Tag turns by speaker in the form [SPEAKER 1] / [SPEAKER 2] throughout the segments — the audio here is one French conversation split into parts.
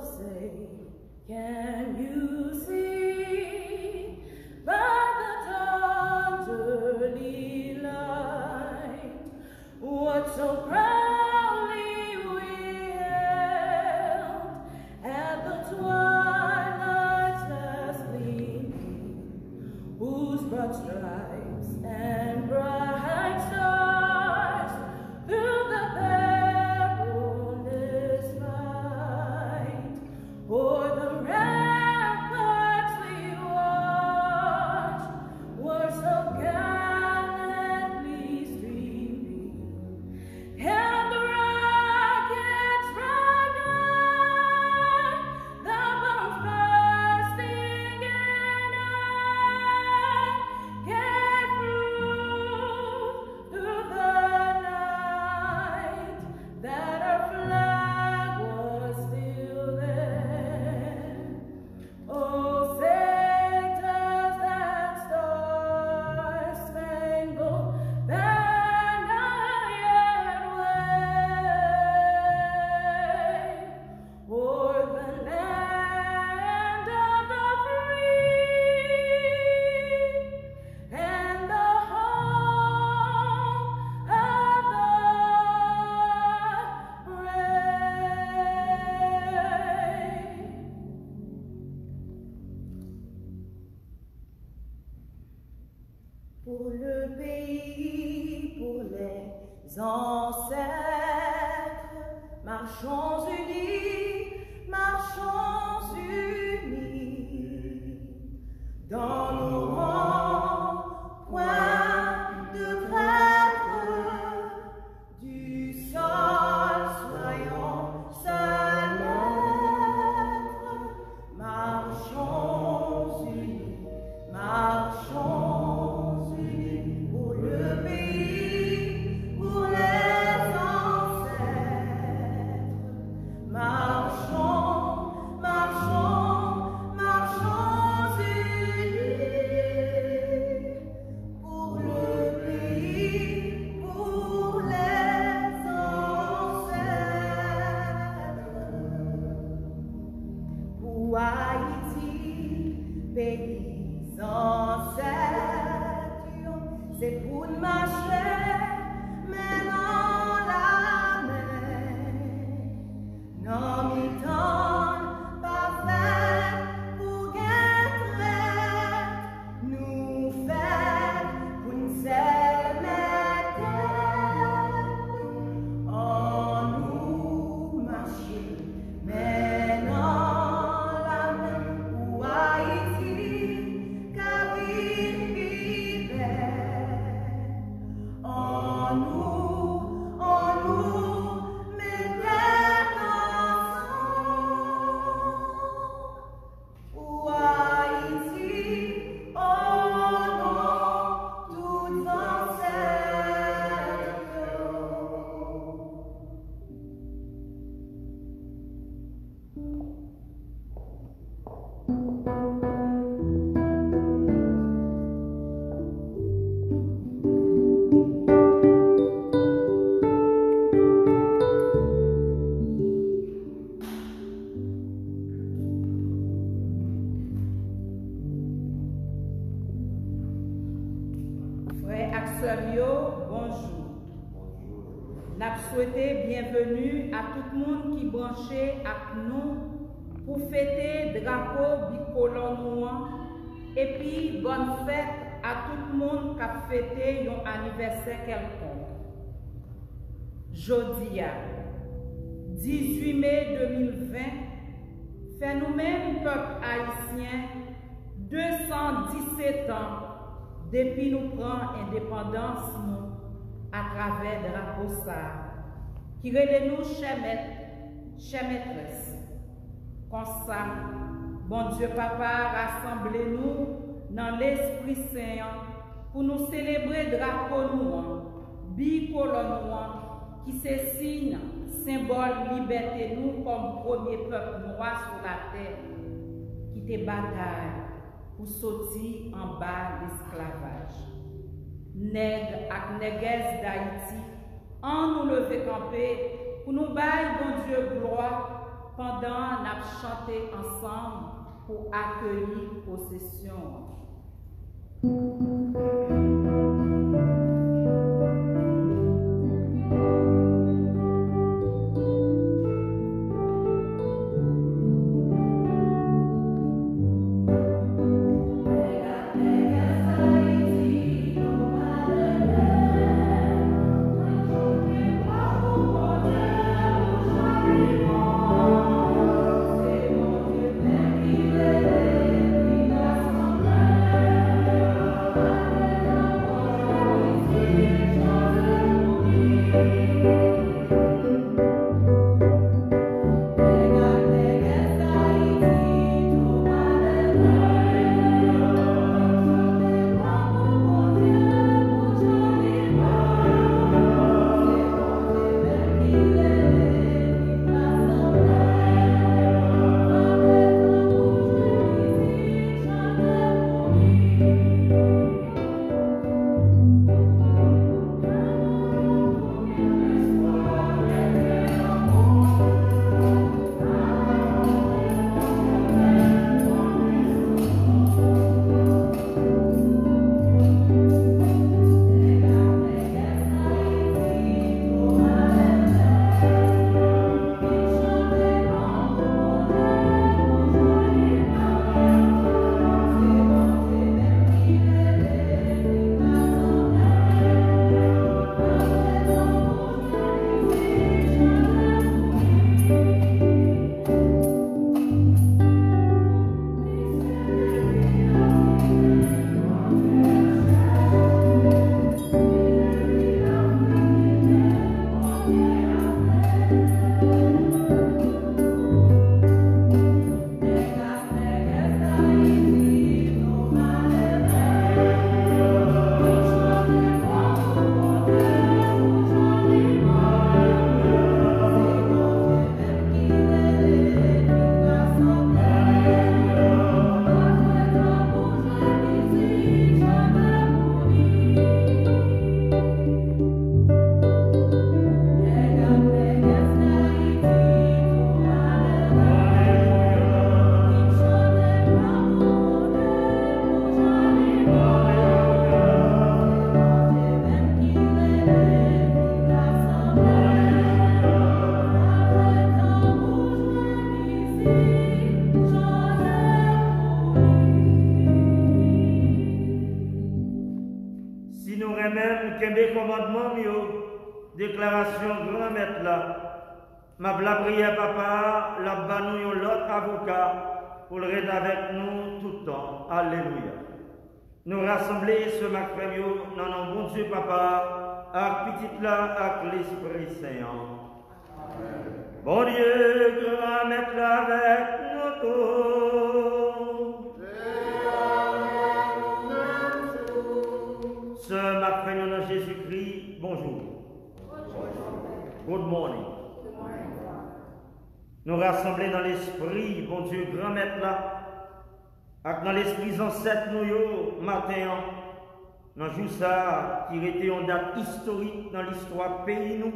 [SPEAKER 1] say, can you see by the dawn's early light what so proudly we held at the twilight's last gleaming, whose broad stripes and bright stars through the perilous fight o'er the ramparts we watched were so gallantly streaming, and the rockets rang out, the bombs bursting in air, came through the night that our flag was still there. Oh, say does that star-spangled banner yet wave o'er the land of the free and the home of the brave. Pour le pays, pour les ancêtres, marchons unis, marchons unis, dans nos rangs, point de traître, du sol soyons seuls maîtres, marchons unis, marchons unis, pour le pays, pour les ancêtres, marchons, marchons, marchons unis, pour le pays, pour les ancêtres, pour Haïti, pays ancêtres, c'est pour nous marcher, mais dans la mer, non mi-temps, parfait, pour guettre, nous faire une seule terre, en nous marcher, mais dans la mer, pour Haïti, Caribe, en nous, mettez ensemble, pour Haïti, oh non, tous ancêtres. Frères et sœurs, bonjour. N'a souhaité bienvenue à tout le monde qui branché avec nous pour fêter drapeau bicolore noir et puis bonne fête à tout le monde qui a fêté un anniversaire quelconque. Jodia, 18 mai 2020, fait nous-mêmes, peuple haïtien, 217 ans depuis nous prend indépendance nous à travers le drapeau ça, qui relève nous chers maîtres, chers maîtresses. Comme ça, bon Dieu Papa, rassemblez-nous dans l'Esprit Saint pour nous célébrer le drapeau noir, bicolore noir, qui se signe, symbole liberté nous comme premier peuple noir sur la terre, qui te bataille pour sortir en bas l'esclavage. Nègres ak nègresses d'Haïti, en nous lever camper pour nous bailler bon Dieu gloire pendant n'a chanté ensemble pour accueillir possession.
[SPEAKER 2] Déclaration grand maître là. Ma prière papa, la banou l'autre avocat pour le rester avec nous tout le temps. Alléluia. Nous rassembler ce mercredi dans notre bon Dieu papa, avec petit là, avec l'Esprit Saint. Bon Dieu, grand maître là avec nous tous. Ce mercredi dans Jésus-Christ, bonjour. Good morning. Nous rassembler dans l'esprit, bon Dieu, grand maître là, avec dans l'esprit ancêtre nous, matin, dans jour ça, qui était une date historique dans l'histoire pays nous,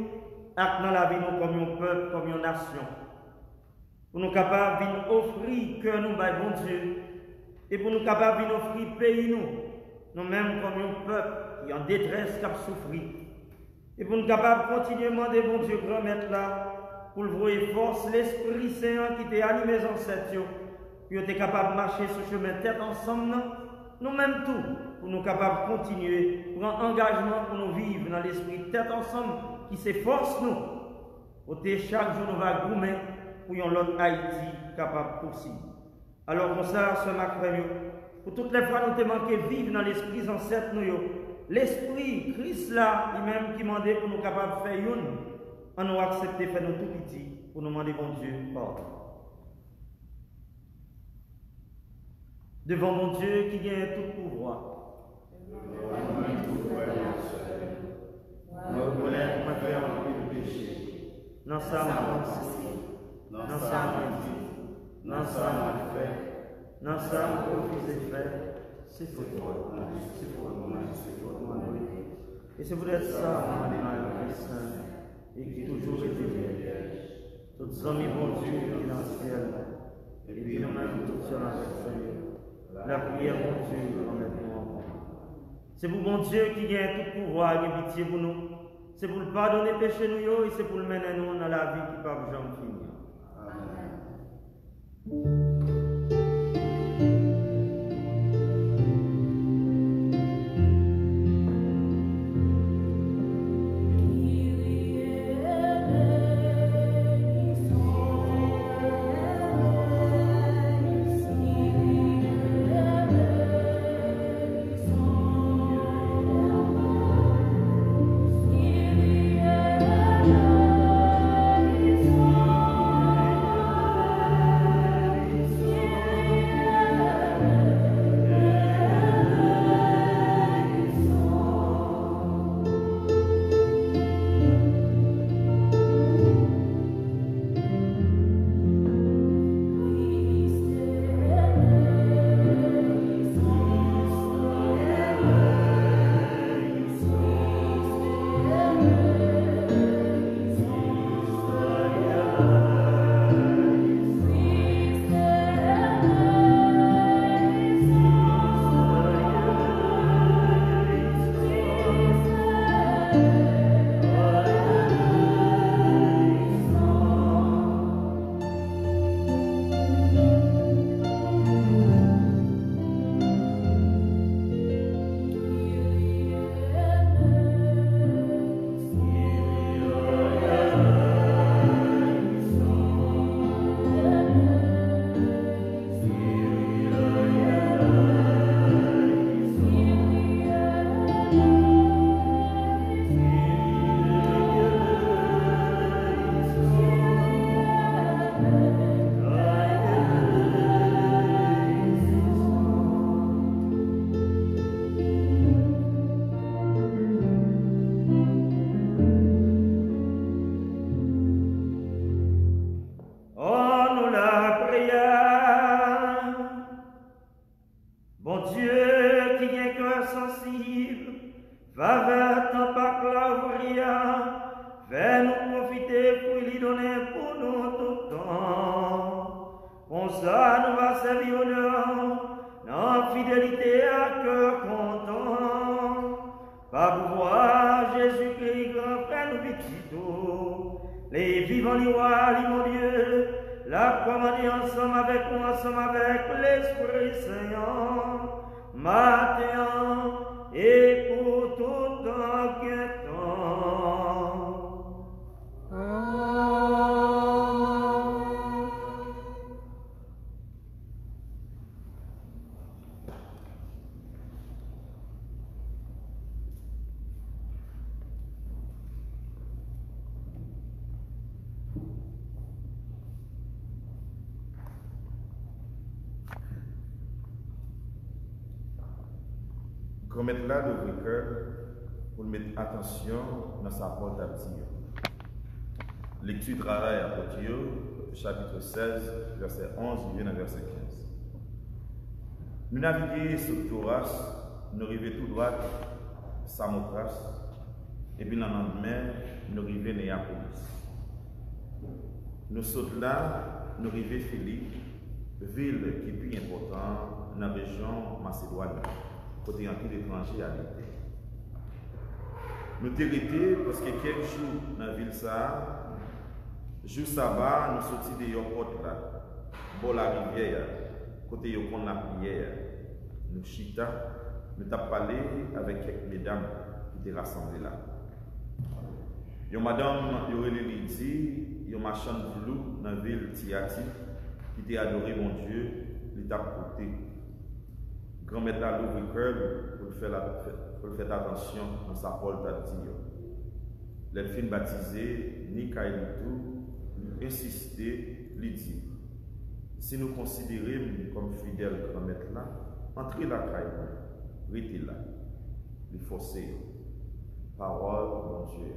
[SPEAKER 2] avec dans la vie nous comme un peuple, comme une nation. Pour nous capables d'offrir que nous, bon Dieu, et pour nous capables d'offrir pays nous, nous-mêmes comme un peuple qui est en détresse, qui a souffert. Et pour nous capables de continuer à demander, bon Dieu, grand maître là, pour le voir force, l'Esprit Saint qui t'a animé les ancêtres, qui ont été capables de marcher sur le chemin tête ensemble, nous-mêmes tout, pour nous capables de continuer, pour un engagement pour nous vivre dans l'esprit tête ensemble, qui s'efforce nous, pour chaque jour nous va goumer, pour un autre Haïti capable de poursuivre. Alors, comme ça, ce mercredi, pour toutes les fois nous te manqué vivre dans l'esprit ancêtre nous, l'esprit, Christ là, lui-même qui demandait pour nous capables de faire une, on nous accepter faire nous tout petit pour nous demander bon Dieu pardon. Devant mon Dieu qui gagne tout pouvoir. Nous reconnaissons ma frère en plus de péché. Dans sa main, dans sa main, dans sa main fait, dans sa main refusé faire. C'est pour toi, c'est pour moi, c'est pour moi. Et c'est peut-être ça, Marie Sainte, et qui toujours était vierge. Toute Amis bon Dieu qui est dans le ciel, et puis nous-mêmes tous sommes avec Seigneur. La prière, bon Dieu, remettons. C'est pour bon Dieu qui gagne tout pouvoir, qui a pitié pour nous. C'est pour le pardonner péché nous et c'est pour le mener nous dans la vie qui ne peut jamais finir. Amen.
[SPEAKER 3] Remettre là le cœur pour mettre attention dans sa porte à dire. Lecture de travail à Potier, chapitre 16, verset 11, et verset 15. Nous naviguons sur Tauras, nous arrivons tout droit à Samothrace, et puis le lendemain, nous arrivons à Néapolis. Nous sautons là, nous arrivons à Philippe, ville qui est plus importante dans la région Macédoine. Côté un peu d'étrangers habités. Nous t'hérité parce que quelques jours dans la ville ça, juste là-bas, nous sortis de porte là, pour la rivière, côté yo prend la prière. Nous chita, nous t'avons parlé avec quelques mesdames qui étaient rassemblées là. Yo madame, yo Lydie, yo machin de loup dans la ville Tiati, qui était adoré mon Dieu, l'état côté. Grand-mère là l'ouvre le cœur pour faire attention dans sa parole à dire. Les filles baptisées, ni Kailitou, insister, lui dit. Si nous considérons comme fidèles grand-mère là, entrez la Kailitou, restez là, les forcer. Parole, mon Dieu.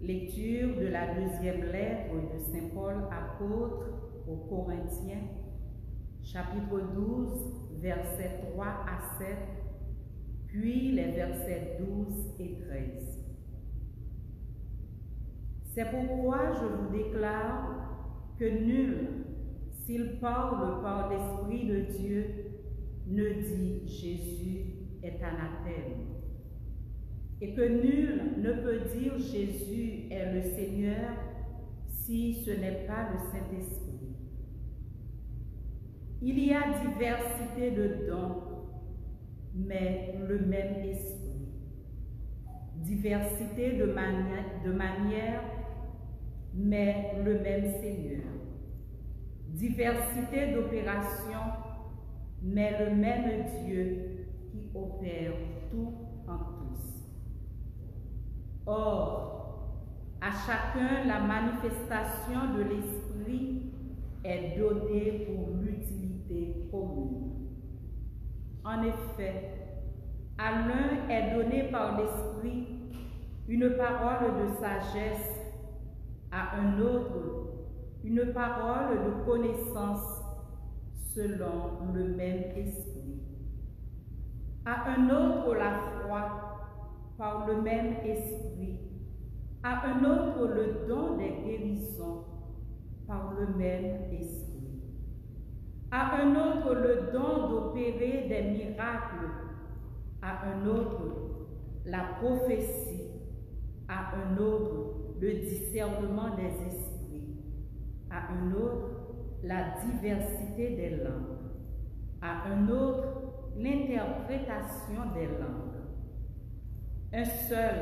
[SPEAKER 1] Lecture de la deuxième lettre de Saint Paul apôtre aux Corinthiens, chapitre 12, versets 3 à 7, puis les versets 12 et 13. C'est pourquoi je vous déclare que nul, s'il parle par l'Esprit de Dieu, ne dit Jésus est anathème, et que nul ne peut dire Jésus est le Seigneur si ce n'est pas le Saint-Esprit. Il y a diversité de dons, mais le même Esprit. Diversité de manières, mais le même Seigneur. Diversité d'opérations, mais le même Dieu qui opère tout en tous. Or, à chacun la manifestation de l'Esprit est donnée pour l'utilité commune. En effet, à l'un est donnée par l'Esprit une parole de sagesse, à un autre une parole de connaissance selon le même Esprit, à un autre la foi par le même Esprit, à un autre le don des guérisons par le même Esprit, à un autre le don d'opérer des miracles, à un autre la prophétie, à un autre le discernement des esprits, à un autre la diversité des langues, à un autre l'interprétation des langues. Un seul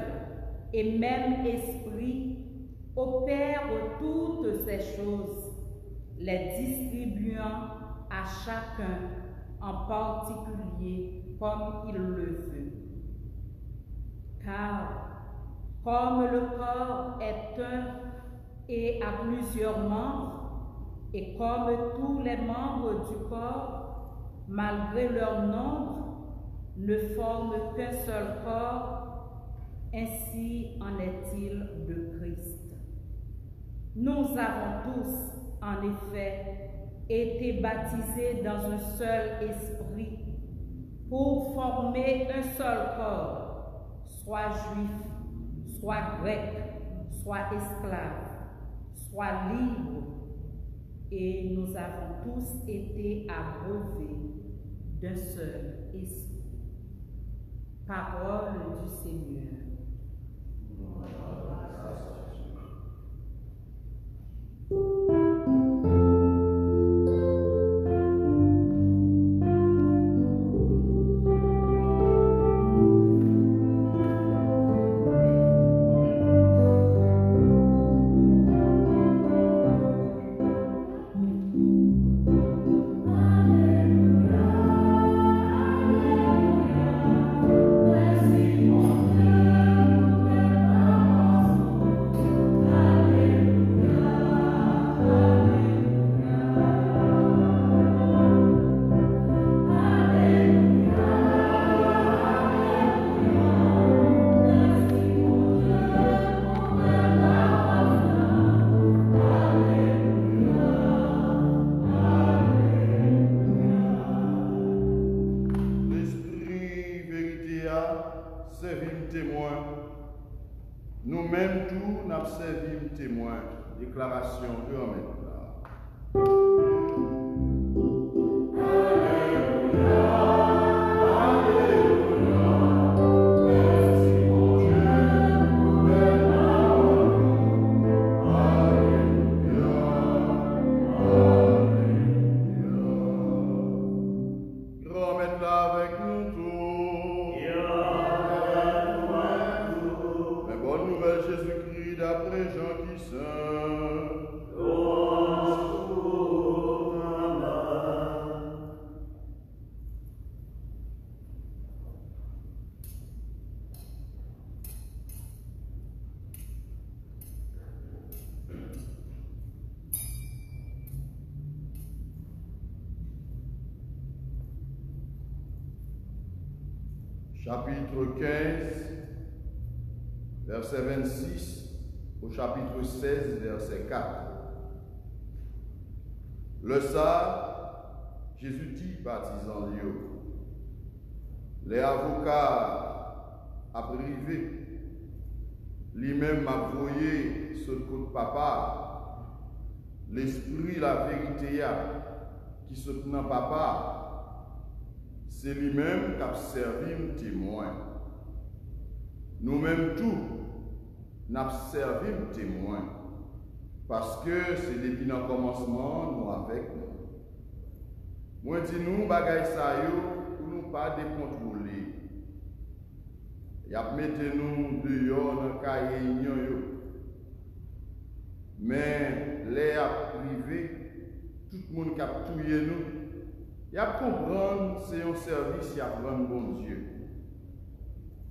[SPEAKER 1] et même Esprit opère toutes ces choses, les distribuant à chacun en particulier comme il le veut. Car, comme le corps est un et a plusieurs membres, et comme tous les membres du corps, malgré leur nombre, ne forment qu'un seul corps, ainsi en est-il de Christ. Nous avons tous, en effet, été baptisés dans un seul esprit pour former un seul corps, soit juif, soit grec, soit esclave, soit libre, et nous avons tous été abreuvés d'un seul esprit. Parole du Seigneur.
[SPEAKER 3] Nous-mêmes tous n'observons témoin. Déclaration de Amen. Chapitre 15, versets 26
[SPEAKER 4] au chapitre 16, verset 4. Le ça, Jésus dit, baptisant Léo, les avocats à privé, lui-même m'a voyé ce côté papa, l'esprit, la vérité qui se tenant papa, c'est lui-même qui a servi un témoin. Nous-mêmes tous, nous servi un témoin. Parce que c'est depuis le commencement, nous avec nous. Moi, dis nous, bagay sa yo, pour nous pas décontrôler. Y a mettez nous dehors dans le cahier yo. Mais les a privé, tout le monde qui a tué nous, y a comprendre c'est un service, y a rendre bon Dieu.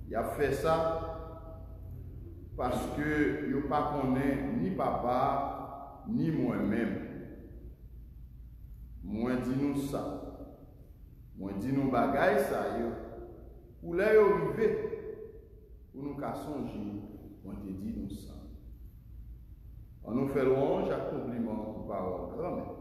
[SPEAKER 4] Y a fait ça parce que yo pas connaît ni papa ni moi-même. Moi dis nous ça. Moi dis nous bagay ça yo. Pour les arriver pour nous qu'à songer, on te dit nous ça. On nous fait louange à compliment pour parole grand-mère.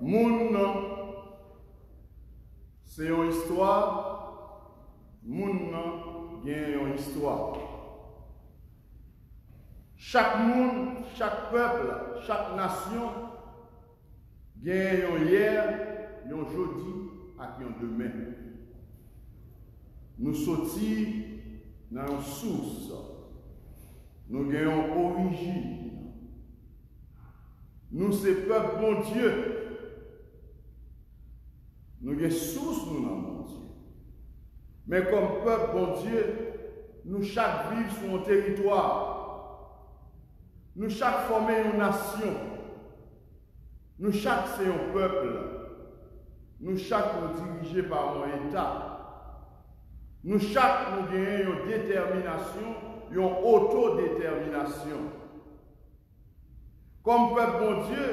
[SPEAKER 4] Moun c'est une histoire, moun gen une histoire. Chaque monde, chaque peuple, chaque nation gen un hier, un aujourd'hui et un demain. Nous sortis dans une source, nous gagnons origine. Nous c'est peuple bon Dieu. Nous avons source nous dans mon Dieu. Mais comme peuple bon Dieu, nous chaque vivons sur un territoire. Nous chaque formons une nation. Nous chaque c'est un peuple. Nous chaque nous dirigés par un État. Nous chaque nous gagnons une détermination, une autodétermination. Comme peuple bon Dieu,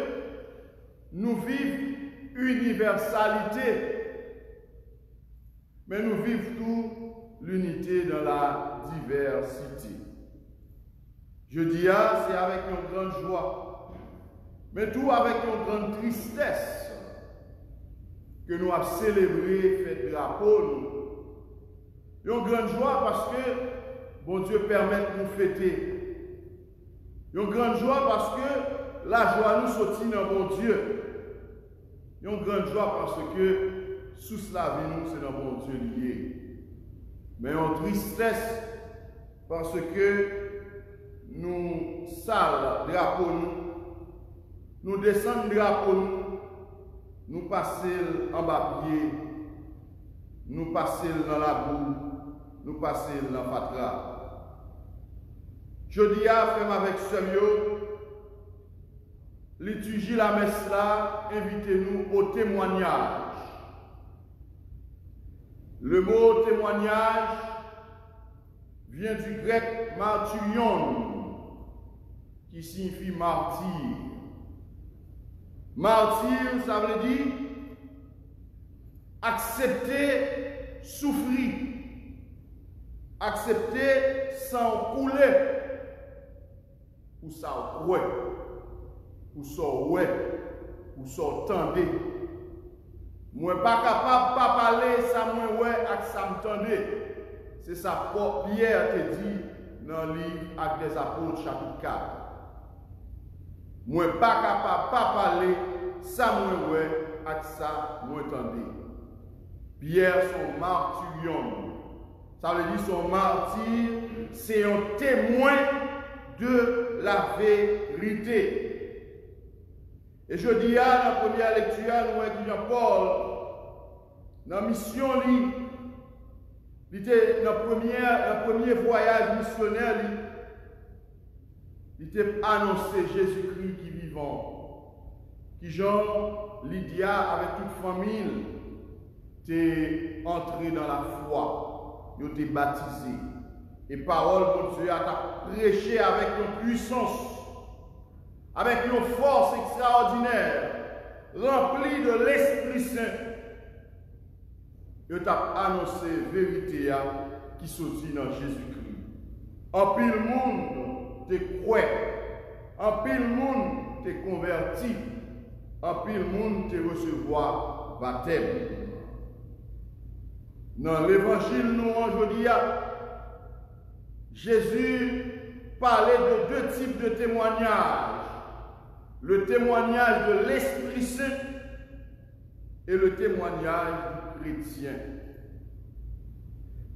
[SPEAKER 4] nous vivons universalité, mais nous vivons tout l'unité dans la diversité. Je dis c'est avec une grande joie, mais tout avec une grande tristesse que nous avons célébré fête drapeau. Une grande joie parce que bon Dieu permet de nous fêter. Une grande joie parce que la joie nous sortit dans bon Dieu. Une grande joie parce que sous la vie nous c'est dans bon Dieu lié. Mais en tristesse parce que nous sales drapeau nous descendons drapeau nous passons en bas pied, nous passons dans la boue, nous passons dans la fatra. Je dis à faire avec sérieux. Liturgie la messe là, invitez-nous au témoignage. Le mot témoignage vient du grec martyrion, qui signifie martyr. Martyr, ça veut dire accepter souffrir, accepter sans couler, pour ça ouais. Pour ça, ouais, pour ça, tendez. Moi, pas capable de pas parler, ça, moi, ouais, avec ça, m'tendez. C'est ça, Pierre te dit dans le livre Actes des Apôtres, chapitre 4. Moi, pas capable de pas parler, ça, moi, ouais, avec ça, moi, tendez. Pierre, son martyrion. Ça veut dire son martyr, c'est un témoin de la vérité. Et je dis à la première lecture, nous étudions Paul, dans la mission, Il était dans le premier voyage missionnaire, il était annoncé Jésus-Christ qui est vivant. Qui Jean, Lydia, avec toute famille, t'es entré dans la foi. Ils t'es baptisé. Et parole de Dieu a prêché avec une puissance, avec une force extraordinaire, remplie de l'Esprit Saint. Il t'a annoncé la vérité qui sortit dans Jésus-Christ. En pile monde te croit, en pile monde te converti, en pile monde te recevoir baptême. Dans l'évangile, nous aujourd'hui, Jésus parlait de deux types de témoignages. Le témoignage de l'Esprit Saint et le témoignage du chrétien.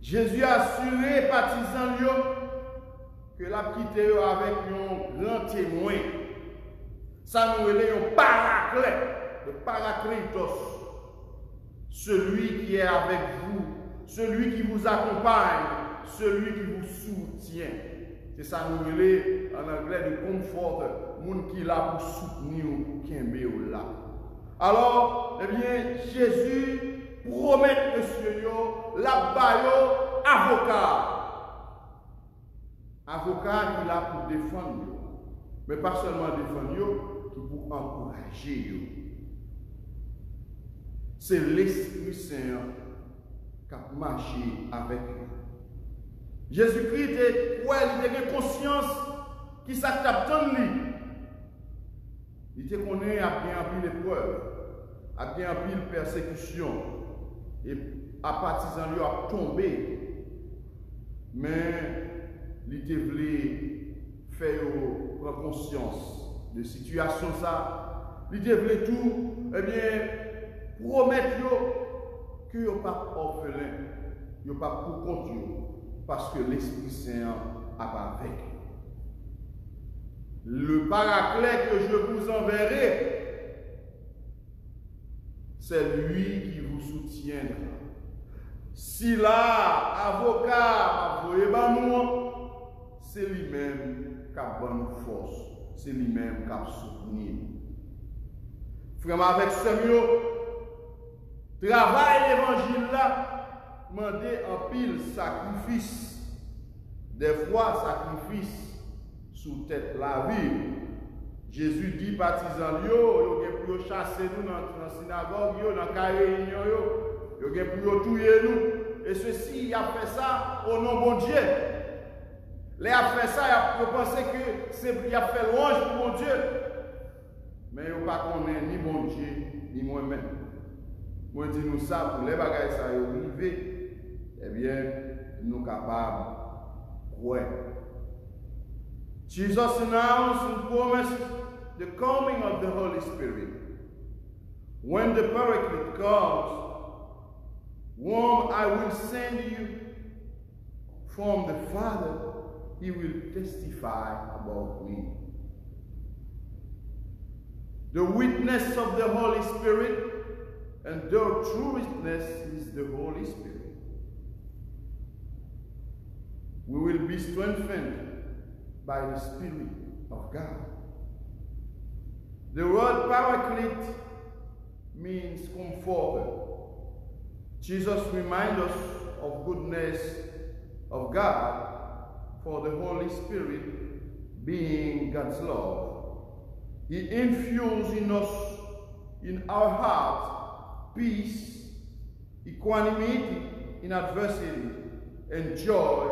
[SPEAKER 4] Jésus a assuré partisans que la quitté avec un grand témoin. Ça nous relève un paraclet, le paraclétos. Celui qui est avec vous, celui qui vous accompagne, celui qui vous soutient. C'est ça nous relève en anglais de comfort, monde qui est là pour soutenir ou qui est là. Alors, eh bien, Jésus promet monsieur la bayo avocat. Avocat qui est là pour défendre, mais pas seulement défendre, qui pour encourager. C'est l'Esprit Saint qui a marché avec eux. Jésus-Christ était il avait conscience qui s'attend de lui. Il était connu à bien un pile d'épreuves, à bien un pile de persécution, et à partisan lui a tombé. Mais il était voulu faire prendre conscience de la situation ça. Il était voulu tout, eh bien, promettre que il n'y a pas orphelin, il n'y a pas pour compte, parce que l'Esprit Saint a pas avec. Le paraclet que je vous enverrai, c'est lui qui vous soutiendra. Si là, avocat, c'est lui-même qui a bonne force, c'est lui-même qui a soutenu. Frère, avec ce mieux, travail l'évangile là, demander en pile sacrifice. Des fois, sacrifice sous tête la vie. Jésus dit partisans yo pour chasser nous dans la synagogue, dans la réunion, yo pour tuer nous. Et ceci, il a fait ça au nom de bon Dieu. Il a fait ça, il a pensé que il a fait louange pour mon Dieu. Mais il n'a pas connaît ni mon Dieu, ni moi-même. Moi, je dis nous ça, pour les bagages ça arriver, eh bien, nous sommes capables de croire. Jesus announced and promised the coming of the Holy Spirit. When the Paraclete comes, whom I will send you from the Father, he will testify about me. The witness of the Holy Spirit and the true witness is the Holy Spirit. We will be strengthened by the Spirit of God. The word paraclete means comforter. Jesus reminds us of goodness of God for the Holy Spirit being God's love. He infuses in us, in our hearts, peace, equanimity in adversity, and joy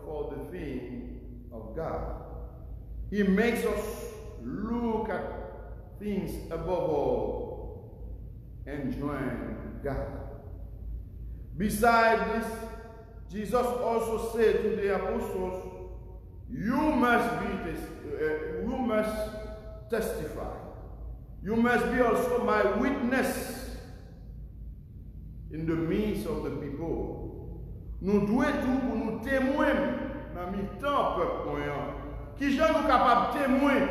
[SPEAKER 4] for the things of God. He makes us look at things above all, enjoying God. Besides this, Jesus also said to the apostles, you must testify. You must be also my witness in the midst of the people. Nous devons tout pour nous témoigner dans le temps peuple moyen. Qui sont nous capables de témoigner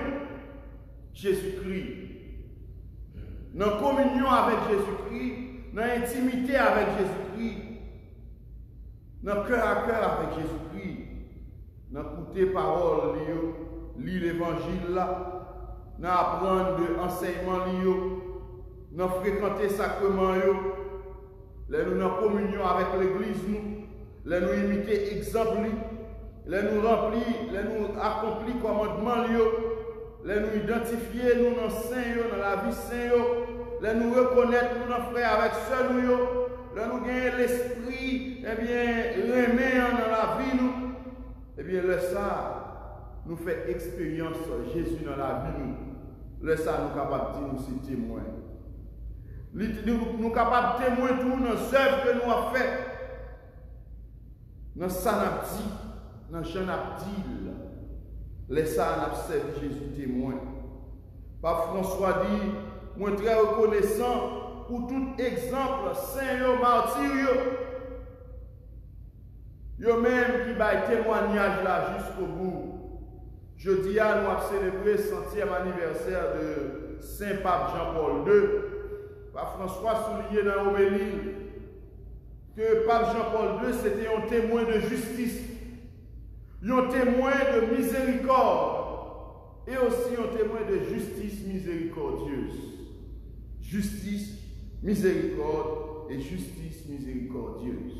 [SPEAKER 4] Jésus-Christ? Dans la communion avec Jésus-Christ, dans l'intimité avec Jésus-Christ. dans cœur à cœur avec Jésus-Christ, dans écouter parole, lire l'évangile là, dans apprendre de enseignement, dans fréquenter sacrement, là nous en communion avec l'église, là nous imiter exemple, là nous remplir, là nous accomplir commandement, là nous identifier nous dans saint, dans la vie saint, là nous reconnaître nous nos frères avec seul, là nous gagnons l'esprit, eh bien, remet dans la vie, nous, eh bien, le ça nous fait expérience Jésus dans la vie, nous. Le ça nous capable de dire, nous sommes témoins. Nous sommes capables de témoigner tout dans les œuvres que nous avons faites. Dans ça, nous avons dit, dans Jean Abdil, les ça, nous avons servi Jésus témoin. Pape François dit, moi très reconnaissant pour tout exemple, saint yo, martyr yo même qui bail témoignage là jusqu'au bout. Jeudi, nous avons célébré le 100e anniversaire de Saint Pape Jean-Paul II. Pape François soulignait dans l'homélie que Pape Jean-Paul II c'était un témoin de justice, un témoin de miséricorde et aussi un témoin de justice miséricordieuse. Justice, miséricorde et justice miséricordieuse.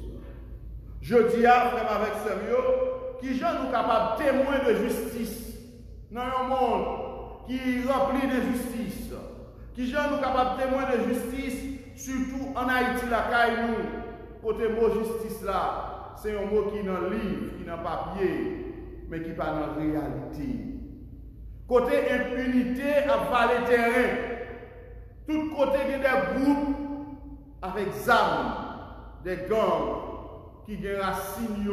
[SPEAKER 4] Je dis à frère avec ce qui sont nous capables de témoins de justice dans un monde qui remplit de justice, qui sont nous capables de témoins de justice, surtout en Haïti, la caille nous, côté mot justice là, c'est un mot qui est dans le livre, qui est dans le papier, mais qui n'est pas dans la réalité. Côté impunité à valer terrain, tout côté il y a des groupes avec armes, des gangs qui ont racines,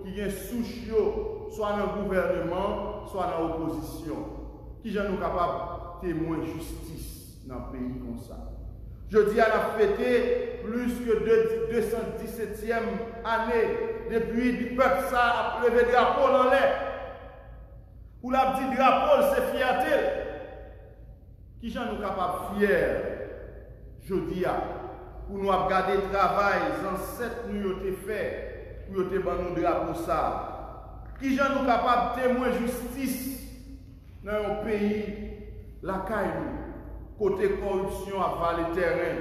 [SPEAKER 4] qui ont souches, soit dans le gouvernement, soit dans l'opposition, qui sont capables de témoigner justice dans le pays comme ça. Je dis à la fêté plus que 217e année depuis le peuple ça a levé le drapeau dans l'air. Pour la petite drapeau, c'est fierté. Qui sont nous capables de fiers, je dis à, pour nous regarder le travail, les ancêtres nous ont fait, pour nous donner le drapeau ça. Qui sont nous capables de témoigner justice dans un pays, la caille, côté corruption à valer terrain.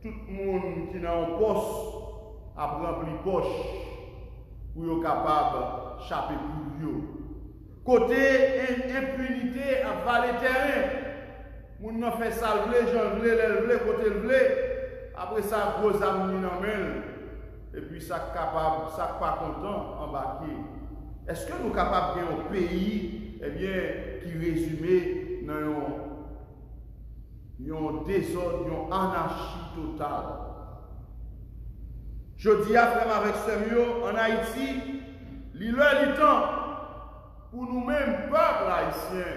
[SPEAKER 4] Tout le monde qui est en poste a rempli poche pour être capable de chapper pour eux. Côté impunité à valer terrain. Moun nan fait ça j'en vle, côté vle. Après ça, gros amis nan men. Et puis ça capable, ça pas content embarqué. Est-ce que nous capables de un pays, eh bien, qui résumé dans un désordre, une anarchie totale? Je dis à frère avec ce mieux, en Haïti, l'heure du temps, pour nous-mêmes, peuple haïtien,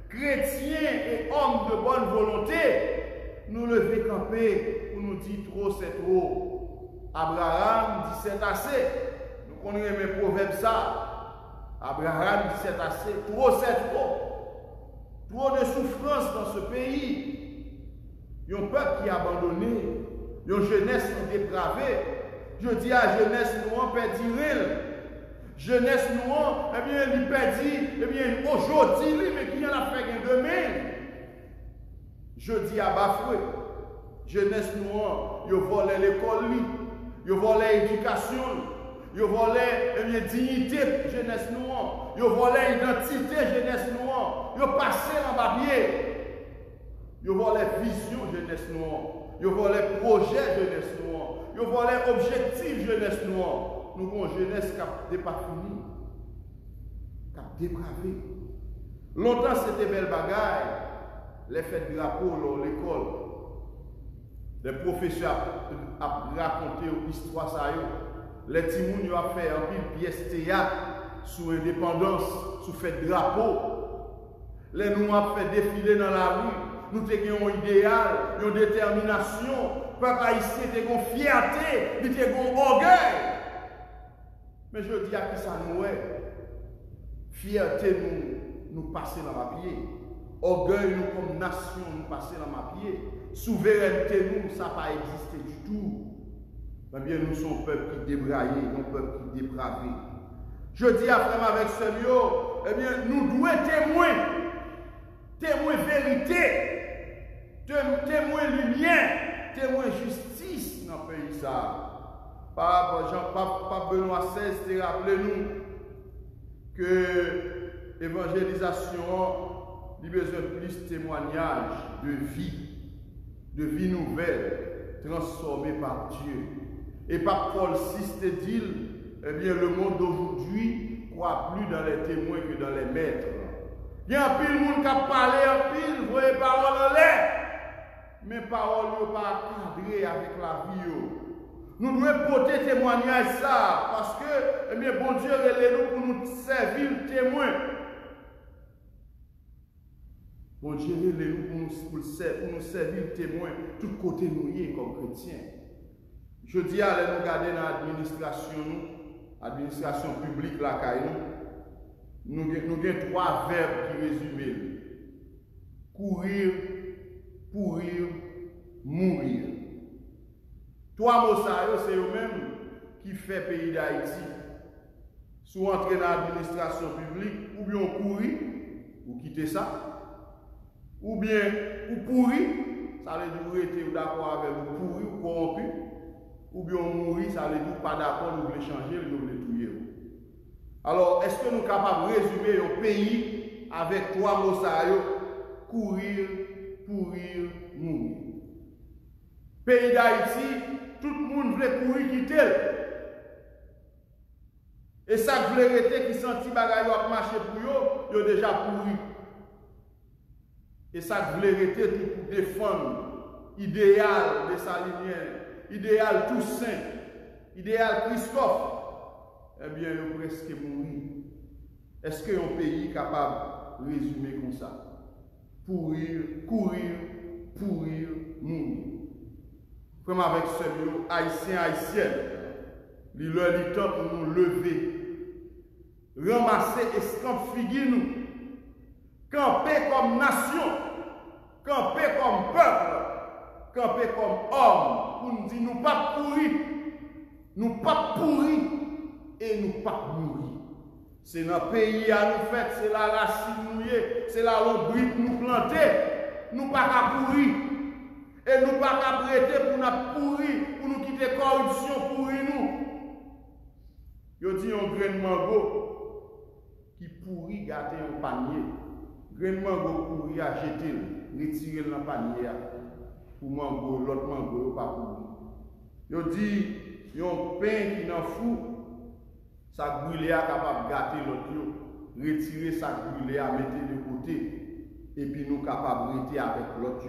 [SPEAKER 4] chrétiens et hommes de bonne volonté, nous lever camper pour nous dire trop c'est trop. Abraham dit c'est assez. Nous connaissons mes proverbes ça. Abraham dit c'est assez. Trop c'est trop. Trop de souffrance dans ce pays. Il y a un peuple qui est abandonné. Il y a une jeunesse dépravée. Je dis à la jeunesse, nous on perd jeunesse nous, eh bien, il perdit, eh bien, aujourd'hui, mais qui en a fait demain. Je dis à Bafoué, jeunesse nous, il volé l'école, il volé l'éducation, il volé, eh bien, dignité, jeunesse nous, il volé l'identité, jeunesse nous, il passé en papier, il volé vision, jeunesse nous, il volé projet, jeunesse nous, il volé objectif, jeunesse nous. Nous avons une jeunesse qui n'a pas fini, qui a dépravé. Longtemps, c'était belle bagaille, les fêtes de drapeau dans l'école. Les professeurs ont raconté l'histoire, les timouns ont fait un pile pièce théâtre sur l'indépendance, sur fête de drapeau. Les nous ont fait défiler dans la rue. Nous avons un idéal, une détermination. Peuple haïtien a une fierté, il a un orgueil. Mais je dis à qui ça nous est. Fierté nous passer dans ma pied. Orgueil nous comme nation nous passer dans ma pied. Souveraineté nous, ça n'a pas existé du tout. eh bien, nous sommes un peuple qui débraillé, un peuple qui dépravé. Je dis à frère avec celui-là, eh bien, nous devons témoin vérité, témoin lumière, témoin justice dans le pays. Pape Benoît XVI, rappelez-nous que l'évangélisation a besoin de plus de témoignages de vie nouvelle, transformée par Dieu. Et Pape Paul VI te dit, eh bien, le monde d'aujourd'hui croit plus dans les témoins que dans les maîtres. Il y a un pile de monde qui a parlé en pile, vous voyez paroles en l'air, mais paroles ne sont pas cadrées avec la vie. Nous devons porter témoignage ça, parce que, eh bien, bon Dieu, relève-nous pour nous servir le témoin. Bon Dieu, relève-nous pour nous servir le témoin, tout côté nous y est comme chrétiens. Je dis à nous regarder dans l'administration publique, là, nous avons 3 verbes qui résument. Courir, pourrir, mourir. 3 mots, c'est eux-mêmes qui font le pays d'Haïti. Si vous entrez dans l'administration publique, ou bien on courir, ou quittez ça, ou bien vous pourrir, ça veut dire que vous êtes d'accord avec vous pourrir, ou corrompu, ou bien on mourir, ça veut dire que vous pas d'accord, vous voulez changer, vous voulez tuer. Alors, est-ce que nous sommes capables de résumer un pays avec 3 mots, courir, pourrir, mourir? Pays d'Haïti, tout le monde veut courir quitter. Et ça que vous voulez qui senti bagaille à marcher pour eux, ils ont déjà pourri. Et ça que vous voulez pour défendre l'idéal de Salinière, idéal Toussaint, idéal Christophe, eh bien, ils ont presque mouru. Est-ce qu'il y a un pays capable de résumer comme ça? Pourrir, courir, pourrir, mourir. Comme avec celui haïtien, il est temps pour nous lever, ramasser et stamper nous, camper comme nation, camper comme peuple, camper comme homme, pour nous dire nous pas pourris et nous pas mourir. C'est notre pays à nous faire, c'est la racine mouillée, c'est la rubrique nous planter, nous pas pourrir. Et nous pas prêter pour nous pourrir, pour nous quitter corruption, pourrir nous. Yo dit un grain de mango qui pourrit gâter un panier. Grain de mango pourri à jeter, retirer dans le panier pour mango, l'autre mango pas pourri. Yo dit un pain qui n'en fout, ça brûler à capable gâter l'autre, retirer ça brûler à mettre de côté et puis nous capable rester avec l'autre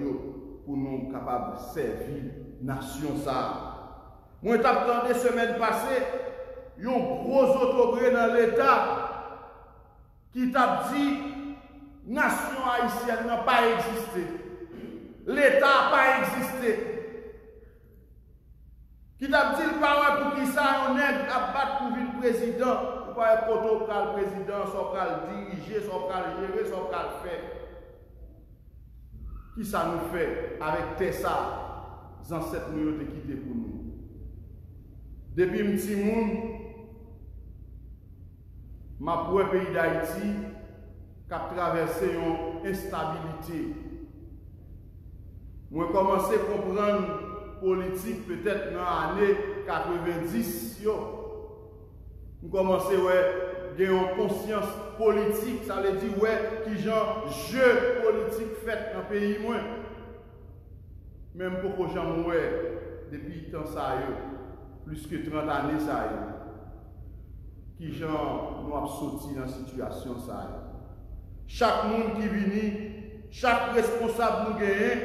[SPEAKER 4] pour nous capables de servir la nation. Moi, j'ai entendu semaine passée, il y a un gros autogré dans l'État qui t'a dit la nation haïtienne n'a pas existé. L'État n'a pas existé. Qui t'a dit le parent pour qui ça, on aide à battre pour le président, pour pas être le président, soit le diriger, soit le gérer, soit le faire. Qui ça nous fait avec Tessa, les ancêtres nous ont quitté pour nous. Depuis un petit monde, ma pour le pays d'Haïti, qui a traversé une instabilité. Moi, commencé à comprendre la politique peut-être dans l'année 90. Nous commencé à avoir une conscience politique, ça veut dire qui genre jeu politique fait dans le pays moins. Même pour que j'en depuis tant ça plus que 30 années ça qui genre nous a sorti dans la situation ça. Chaque monde qui vient, chaque responsable nous gagne,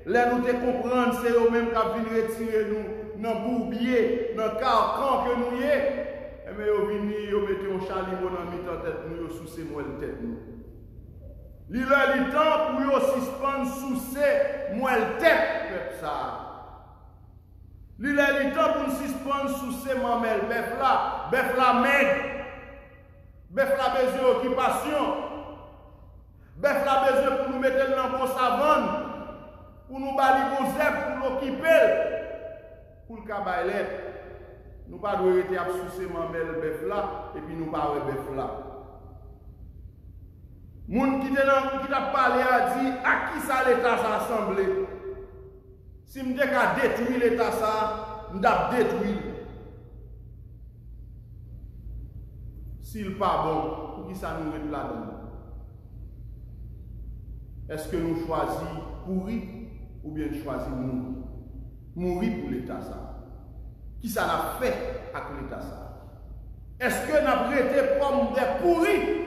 [SPEAKER 4] là nous te comprendre c'est eux même qui viennent retirer nous dans bourbier, dans carcan que nous y est. Mais ils viennent, ils mettent un chalimon dans la tête, nous sous ces moelles tête nous. Il a le temps pour suspendre sous ces moelles tête, ça. Il a le temps pour suspendre sous ces mamelles, bœuf là maigre, bœuf là besoin d'occupation, bœuf là besoin pour nous mettre dans bon savane, pour nous balayer bon zèbre, pour l'occuper. pour le cabaret, nous pas doit être absoussé mamel bœuf là et puis nous pas bœuf là. Moun qui t'a parlé a dit à qui ça l'État s'est assemblé. Si me qu'à détruire l'État ça, m'd'a détruire. S'il pas bon, pour qui ça nous met là-dedans? Est-ce que nous choisissons pourrir ou bien choisissons mourir? Mourir pour l'État ça. Qui ça l'a fait avec l'État ça? Est-ce que nous avons été comme des pourris?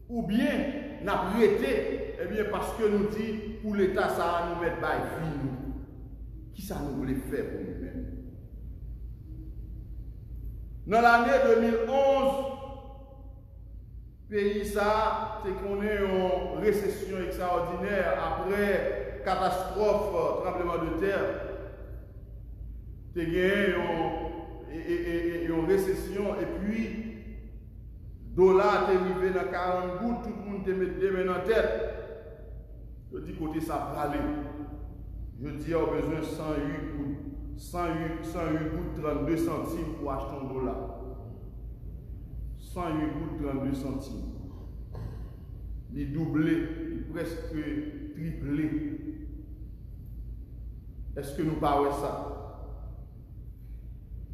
[SPEAKER 4] Ou bien nous avons été, eh bien parce que nous dit pour l'État ça nous mettre by vie. Qui ça nous voulait faire pour nous-mêmes? Dans l'année 2011, pays ça, c'est qu'on est en récession extraordinaire après catastrophe, tremblement de terre. C'est gagné en récession et puis dollar est arrivé dans 40 gouttes, tout le monde te met des mains en tête. Je dis côté ça va aller. Je dis on a besoin de 108 gouttes 32 centimes pour acheter un dollar. 108 gouttes 32 centimes. Il doublé, il presque triplé. Est-ce que nous parlons ça?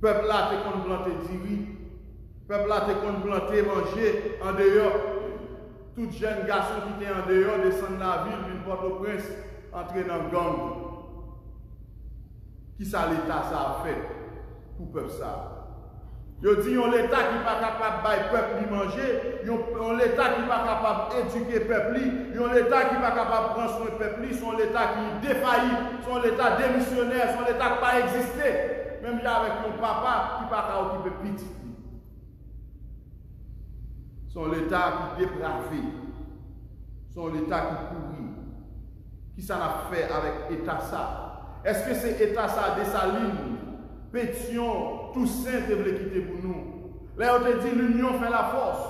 [SPEAKER 4] Peuple là, t'es qu'on planter diri. Peuple là, t'es qu'on planter manger en dehors. Tout jeune garçon qui était en dehors descend dans la ville, d'une Port-au-Prince, entrer dans le gang. Qui ça l'État ça a fait pour peuple ça? Yo dit on l'État qui pas capable de peuple lui manger, on l'État qui pas capable d'éduquer peuple, on l'État qui pas capable de prendre soin de peuple, son l'État qui défaillit, son l'État démissionnaire, son l'État qui pas existé. Même avec mon papa qui pas capable occuper petit. Son l'État qui dépravé, son l'État qui pourri. Qui ça a fait avec l'État ça? Est-ce que c'est l'État ça Dessalines, Pétion, Toussaint qui veut quitter pour nous? Là, on te dit l'union fait la force.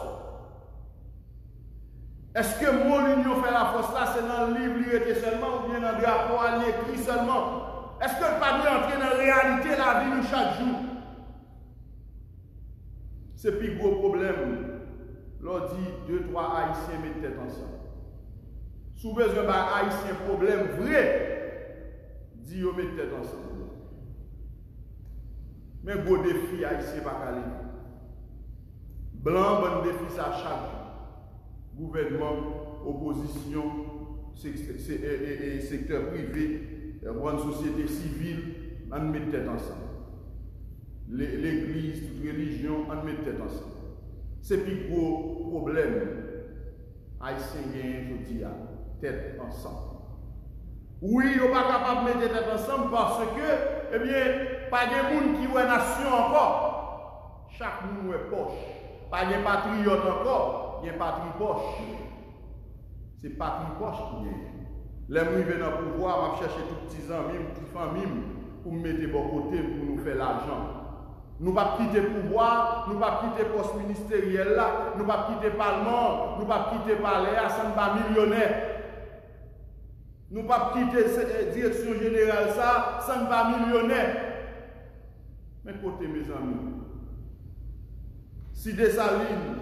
[SPEAKER 4] Est-ce que mon union fait la force là, c'est dans le livre l'irrité seulement ou bien dans le drapeau allié écrit seulement? Est-ce que le pas mieux entrer dans la réalité la vie nous chaque jour? C'est le plus gros problème. L'on dit 2-3 Haïtiens mettent tête ensemble. Sous besoin d'un Haïtien problème vrai, dit yo mettent tête ensemble. Mais gros défi Haïtien pas calé. Blanc bon défi ça chaque jour. Gouvernement, opposition, secteur privé, une société civile, on met tête ensemble. L'église, toute religion, on met tête ensemble. C'est plus gros problème. Haïtien gagne, je dis, tête ensemble. Oui, on n'est pas capable de mettre tête ensemble parce que, eh bien, pas de monde qui est nation encore. Chaque monde est poche. Pas de patriote encore, il y a patrie poche. C'est patrie poche qui est. Les gens viennent dans le pouvoir, je chercher tous petits amis, petites familles, pour me mettre de bon côté, pour nous faire l'argent. Nous ne pouvons pas quitter le pouvoir, nous ne pouvons pas quitter le poste ministériel là, nous ne pouvons pas quitter le Parlement, nous ne pouvons pas quitter le palais, ça ne pas millionnaire. Nous ne pouvons pas quitter la direction générale ça, ça ne pas millionnaire. Mais écoutez mes amis, si Dessalines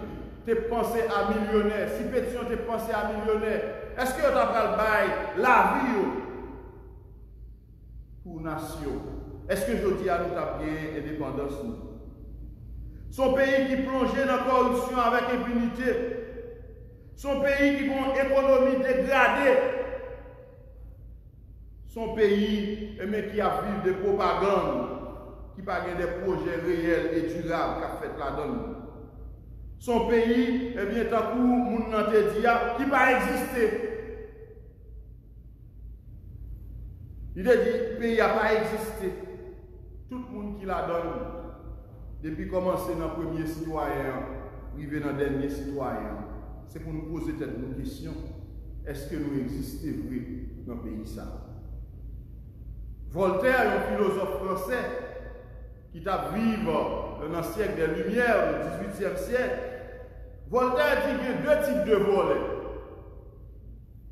[SPEAKER 4] t'es pensé à millionnaire, si Pétion t'es pensé à millionnaire, est-ce que tu as pas le bail la vie pour nation? Est-ce que je dis à nous t'as bien indépendance? Son pays qui plongeait dans la corruption avec impunité, son pays qui a une économie dégradée, son pays qui a vécu de propagande, qui n'a pas des projets réels et durables qu'a fait la donne. Son pays, eh bien, tant que moun nan te dit, qui va exister. Il a dit, le pays n'a pas existé. Tout le monde qui la donne, depuis commencer dans le premier citoyen, arriver dans le dernier citoyen, c'est pour nous poser cette question. Est-ce que nous existons vrai dans le pays ça? Voltaire, un philosophe français, qui a vécu dans le siècle des Lumières, le 18e siècle, Voltaire dit qu'il y a deux types de volets.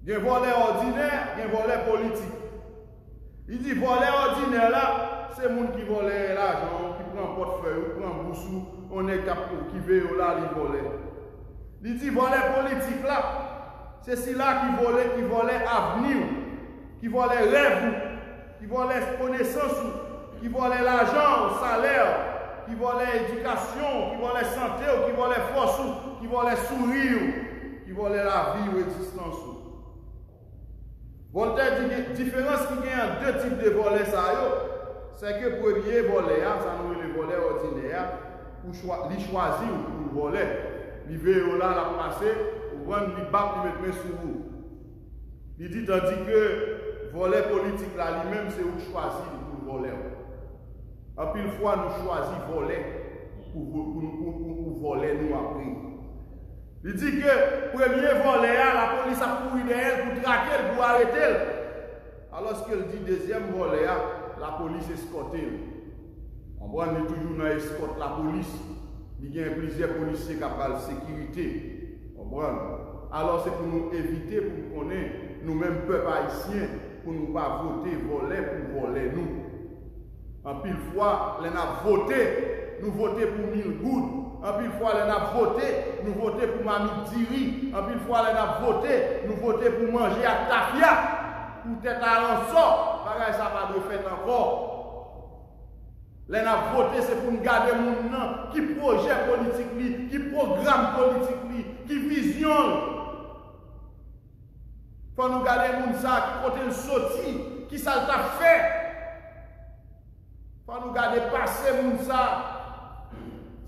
[SPEAKER 4] Il y a un volet ordinaire et un volet politique. Il dit volet ordinaire là, c'est le monde qui volait l'argent, qui prend un portefeuille, qui prend un boussou, on est capable qui veut là, il volait. Il dit volet politique là, c'est celui-là qui volait avenir, qui volait rêve, qui volait connaissance, qui volait l'argent, salaire, qui volait éducation, qui volait santé, qui volait force, qui volait sourire, qui volait la vie ou existence. Voltaire dit que la différence qui y a deux types de volets, c'est que le premier volet, ça nous est le volet ordinaire, il choisit pour le volet. Il veut là, la passer, ou prendre, il bat, il met sur vous. Il dit tandis que le volet politique là, lui-même, c'est où choisir pour le volet. En pile fois, nous choisissons voler pour voler nous après. Il dit que premier volet, la police a couru derrière pour traquer, pour arrêter. Alors qu'il dit deuxième volet, la police escorte. On voit toujours dans l'escorte la police. Il y a plusieurs policiers qui ont la sécurité. On voit. Alors c'est pour nous éviter, pour nous connaître, nous-mêmes, peuple haïtien, pour ne pas voter, voler, pour voler nous. En pile fois, les a voté, nous voter pour Milgoud. En pile fois, les a voté, nous voter pour Mamie Diri. En pile fois, les a voté, nous voter pour manger à Tafia. Pour tête à l'ensemble, pareil, ça va de fait encore. Les a voté, c'est pour nous garder mon nom, qui projet politique, qui programme politique, qui vision. Il faut nous garder mon ça, qui côté le sorti, qui ça t'a fait. Il faut nous garder passer mon ça.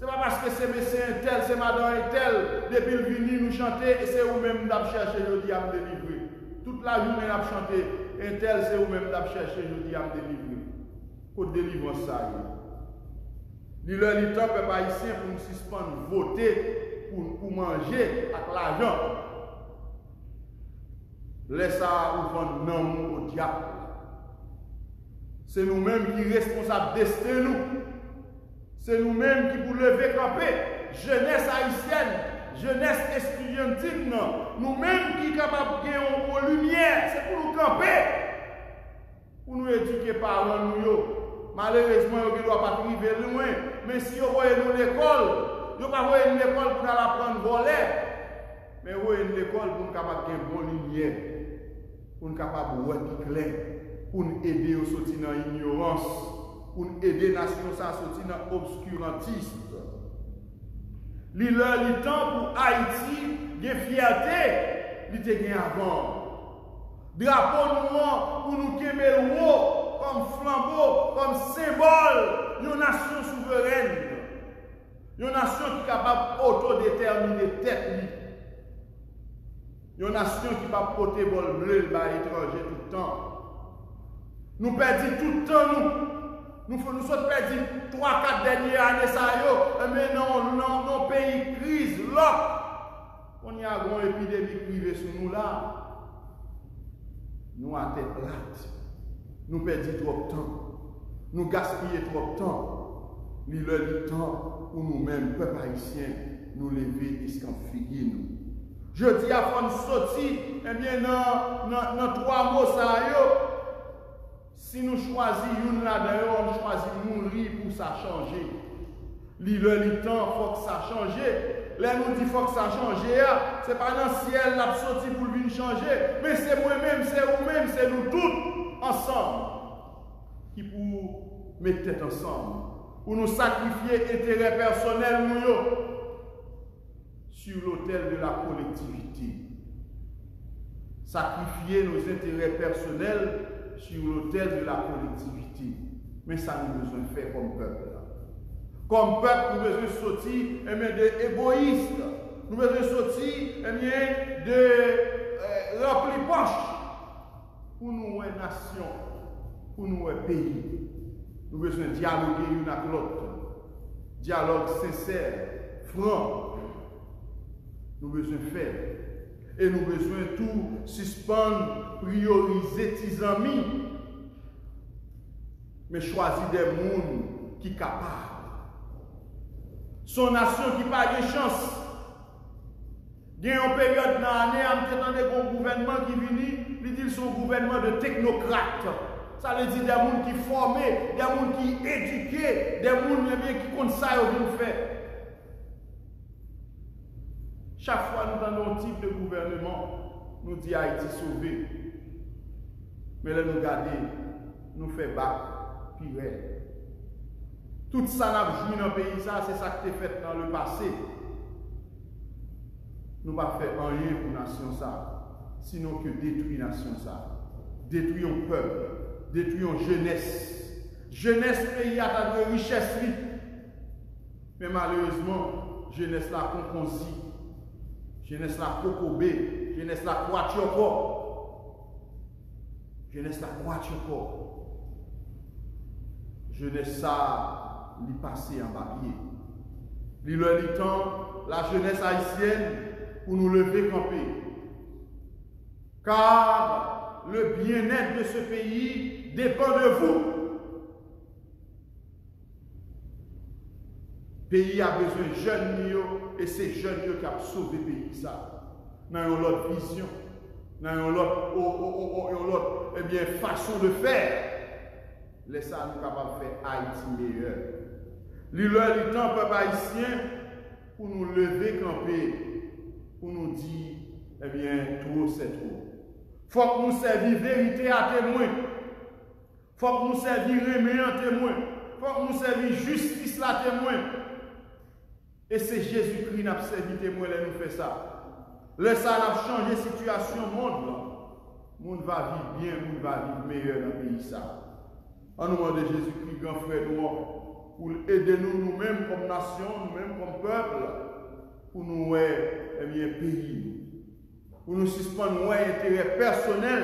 [SPEAKER 4] Ce n'est pas parce que c'est monsieur un tel, c'est madame un tel, depuis le vini nous chanter, et c'est vous-même d'ab chercher, je dis à me délivrer. Toute la journée, nous chanté, un tel, c'est vous-même d'ab chercher, je dis à me délivrer. Pour délivrer ça. Il est le temps, peuple haïtien, pour nous suspendre, voter, pour manger avec l'argent. Laisse ça ou vendre non au diable. C'est nous-mêmes qui sommes responsables de destin nous. C'est nous-mêmes qui pour lever camper. Jeunesse haïtienne, jeunesse estudiantine, nous-mêmes qui sommes capables de gagner en lumière. C'est pour nous camper. Pour nous éduquer par nous. Malheureusement, on ne doit pas arriver loin. Mais si on voit nous l'école, on ne va pas voir l'école pour nous apprendre à voler. Mais on voit l'école pour nous capables de gagner une bonne lumière. Pour nous capables de voir clair. Pour nous aider à sortir dans l'ignorance. Pour nous aider la nation à sortir dans l'obscurantisme. Il est temps pour Haïti de fierté, il était bien avant. Drapeau noir pour nous quémer le haut, comme flambeau, comme symbole d'une nation souveraine. Une nation qui est capable d'autodéterminer tête. Une nation qui va porter bol bleu par l'étranger tout le temps. Nous perdons tout le temps, nous sommes perdus 3-4 dernières années, mais non, nos pays crise, là. On y a une épidémie privée sur nous là. Nous à tête plate. Nous perdons trop de temps. Nous gaspillons trop de temps. Il est le temps pour nous-mêmes, peuple haïtien, nous lever et s'enfuir nous. Je dis à fond sortir, eh bien, dans 3 mots, ça si nous choisissons une là-dedans, on choisit mourir pour ça changer. Le temps, il faut que ça change. Là, nous dit faut que ça change. Ce n'est pas dans le ciel la sortie pour venir changer, mais c'est moi-même, c'est vous-même, c'est nous tous ensemble qui pour mettre tête ensemble, pour nous sacrifier intérêt personnel sur l'autel de la collectivité. Sacrifier nos intérêts personnels sur l'autel de la collectivité. Mais ça nous besoin de faire comme peuple. Comme peuple, nous besoin de sortir de égoïstes. Nous besoin de sortir de remplir poche. Pour nous, une nation, pour nous, un pays. Nous besoin de dialoguer l'une avec l'autre. Dialogue sincère, franc. Nous besoin de faire. Et nous besoin de tout suspendre, prioriser tes amis. Mais choisir des mondes qui sont capables. Son nation qui n'a pas de chance. Il y a une période dans l'année, on a un gouvernement qui vient, il dit son gouvernement de technocrates. Ça veut dire des gens qui formés, des gens qui éduqués, des gens qui comptent ça et vont faire. Chaque fois nous avons un type de gouvernement, nous dit Haïti sauvé. Mais là nous regardons, nous faisons bac, pire. Tout ça n'a joué dans le pays, c'est ça qui est fait dans le passé. Nous ne pas faire rien pour la nation ça, sinon que détruire la nation ça. Détruire un peuple, détruire une jeunesse. Jeunesse pays a de richesse. Mais malheureusement, jeunesse la conconzi, jeunesse la cocobé, jeunesse la quatioko. Jeunesse la quatioko. Jeunesse ça, li passé en papier. Li le temps, la jeunesse haïtienne, pour nous lever camper. Car le bien-être de ce pays dépend de vous. Le pays a besoin de jeunes et c'est jeunes qui ont sauvé le pays. Dans une autre vision, dans une autre façon de faire. Laissez nous capables de faire Haïti meilleur. Le temps, peuple haïtien, pour nous lever camper. Pour nous dire, eh bien, trop c'est trop. Faut que nous servions vérité à témoin. Faut que nous servions remède à témoin. Faut que nous servions justice à témoin. Et c'est Jésus-Christ qui a servi témoin et nous fait ça. Le ça a changé la situation du monde. Le monde va vivre bien, le monde va vivre meilleur dans le pays. Ça. En nous demandant de Jésus-Christ, grand frère, pour aider nous-mêmes comme nation, nous-mêmes comme peuple. Pour nous, pays. Pour nous suspendre intérêt personnel,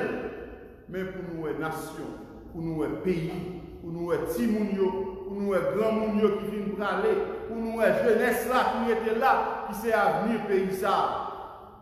[SPEAKER 4] mais pour nous, nation, pour nous, pays, pour nous, timounio, pour nous, grand mounio qui vient parler, pour nous, jeunesse là qui était là, qui c'est avenir pays ça.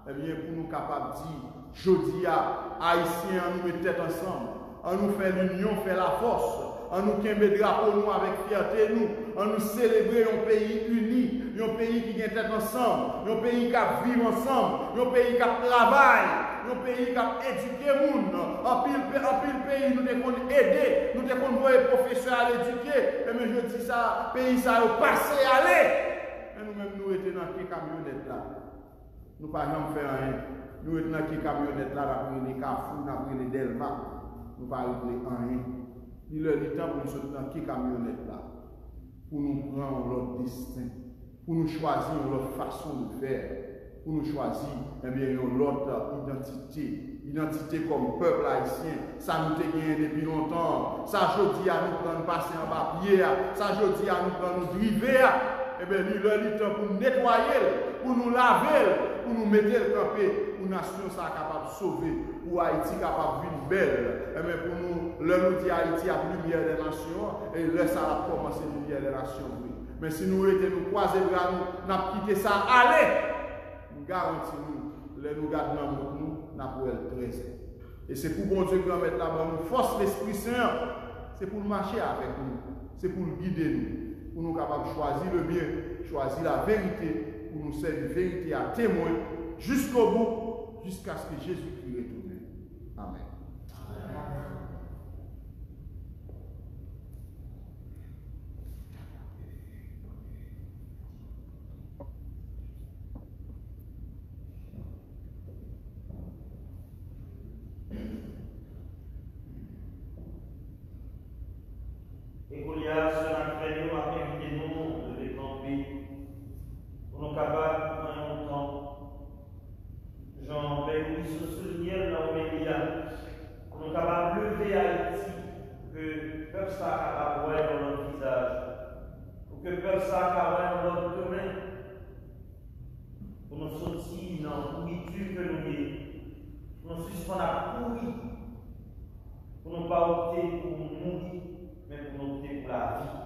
[SPEAKER 4] Pour nous capables de dire, jeudi, haïtiens, nous mettons tête ensemble, on nous fait l'union, fait la force. On nous kembe drapeau nous avec fierté nous, on nous célébrer un pays uni, un pays qui vient être ensemble, un pays qui vit ensemble, un pays qui travaille, un pays qui éduque les gens. En pile pays nous devons aider, nous devons voir les professeurs à l'éduquer. Et mais je dis ça, pays ça a passé aller. Et nous-mêmes nous étions dans quelle camionnette là. Nous ne pouvons pas faire rien. Nous étions dans quelle camionnette là, nous avons les Carrefour, nous avons les Delma. Nous ne pouvons pas rien. Il est le temps pour nous sortir dans quelle camionnette là, pour nous prendre notre destin, pour nous choisir notre façon de faire, pour nous choisir notre identité comme peuple haïtien. Ça nous a gagné depuis longtemps. Ça je dis à nous prendre passer en papier, ça je dis à nous prendre nous driver. Eh bien, il est le temps pour nous nettoyer, pour nous laver, pour nous mettre le campé, pour la nation soit capable de sauver, pour Haïti capable de vivre belle. Eh bien, pour nous, le nous dit Haïti a lumière des nations, et le ça a commencé lumière des nations. Mais si nous étions nous croiser bras, nous avons quitté ça, allez! Nous garantissons, nous gardons dans nous, nous avons le 13. Et c'est pour bon Dieu qui mettre là-bas, nous force l'Esprit Saint, c'est pour marcher avec nous, c'est pour guider nous. Pour nous capables de choisir le bien, choisir la vérité, pour nous servir vérité à témoin jusqu'au bout, jusqu'à ce que Jésus-Christ retourne. Amen.
[SPEAKER 2] Et Goliath, cela crée nous, a invité nous de décamper pour nous capables de prendre un temps. Jean-Pierre se soulignait dans l'Omélia, pour nous capables de lever Haïti, pour que le peuple soit capable de voir dans notre visage, pour que le peuple soit capable de voir dans notre main, pour nous sortir dans la pourriture que nous sommes, pour nous suspendre à pourrir, pour ne pas opter pour mourir. Mais pour nous opter pour la vie.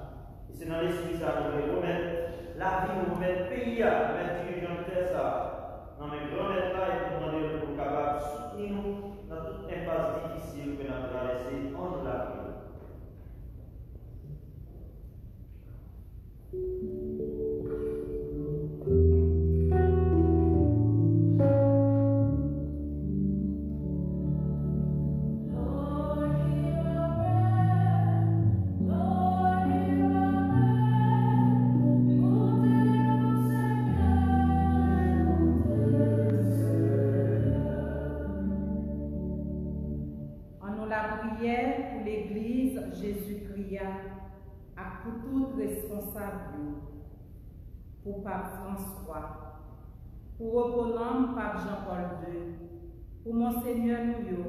[SPEAKER 2] Et c'est dans l'esprit ça nous devons remettre la vie, nous remettre le pays, remettre dirigeants de terre ça. Dans mes grands-mères là, et pour demander pour capable de soutenir nous dans toute impasse difficile que nous avons traversée en la vie.
[SPEAKER 5] Lord, hear our prayer.
[SPEAKER 1] à tout responsable, pour Pape François, pour Reponam Pape Jean-Paul II, pour Monseigneur Nouyo,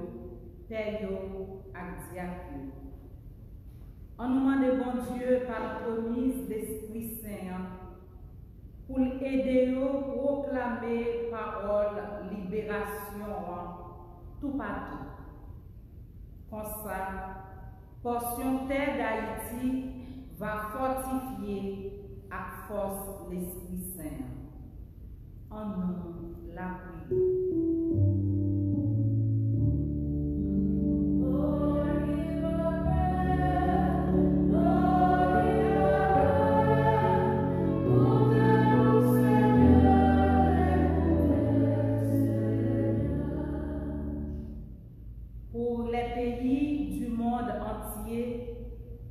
[SPEAKER 1] Père Yo, et Diacre. En nous demande bon Dieu par la promise d'Esprit Saint, pour aider nous à proclamer parole libération tout partout. Comme ça, portion terre d'Haïti va fortifier à force l'Esprit Saint. En nous la prière.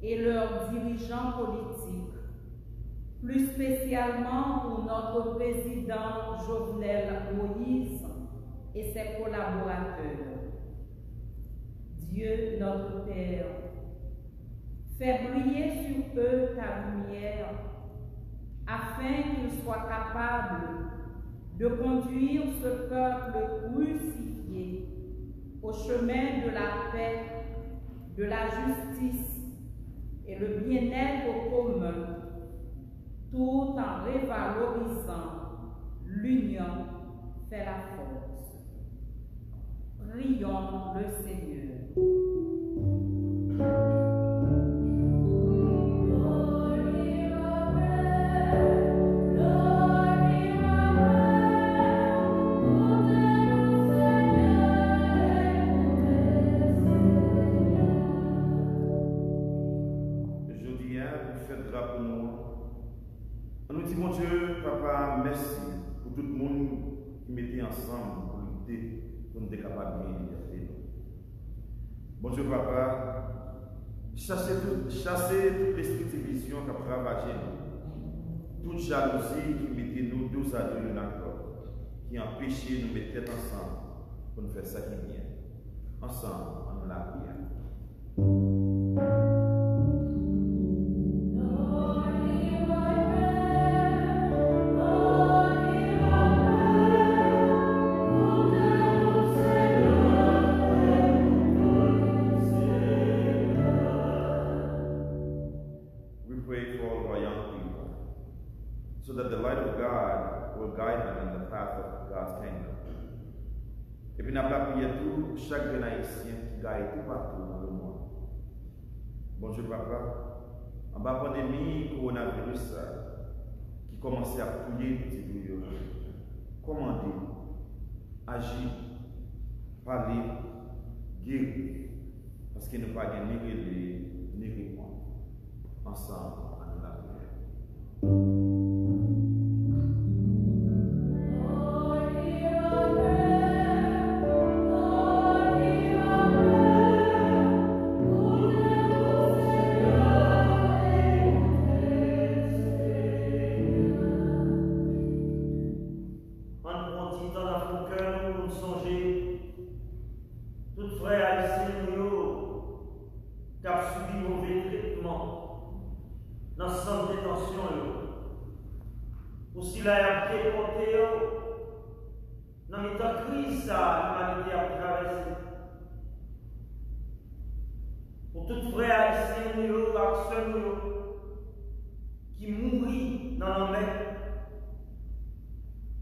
[SPEAKER 1] Et leurs dirigeants politiques, plus spécialement pour notre président Jovenel Moïse et ses collaborateurs. Dieu notre Père, fais briller sur eux ta lumière, afin qu'ils soient capables de conduire ce peuple crucifié au chemin de la paix, de la justice et le bien-être commun, tout en révalorisant l'union fait la force. Prions le Seigneur.
[SPEAKER 3] Nous disons, mon Dieu, Papa, merci pour tout le monde qui mettait ensemble pour lutter, pour nous être capables de liberté. Bon Dieu, Papa, chassez toute l'esprit de division qui a ravagé nous, toute jalousie qui mettait nous dos à deux d'accord, qui empêchait de nous mettre tête ensemble pour nous faire ça qui est bien. Ensemble, en nous la prière. So that the light of God will guide them in the path of God's kingdom. Et puis, nous avons prié tout, chaque jeune haïtien qui gagne tout partout dans le monde. Bon Dieu, Papa, en bas de la pandémie, coronavirus, qui commençait à fouiller les petits bouillons, commander, agir, parler, guérir, parce qu'il ne pas gagner ni répondre. Ensemble, en la prière.
[SPEAKER 2] Aussi la déporté dans les temps de crise, l'humanité a traversé. Pour tout frère haïtien, qui mourit dans la mer,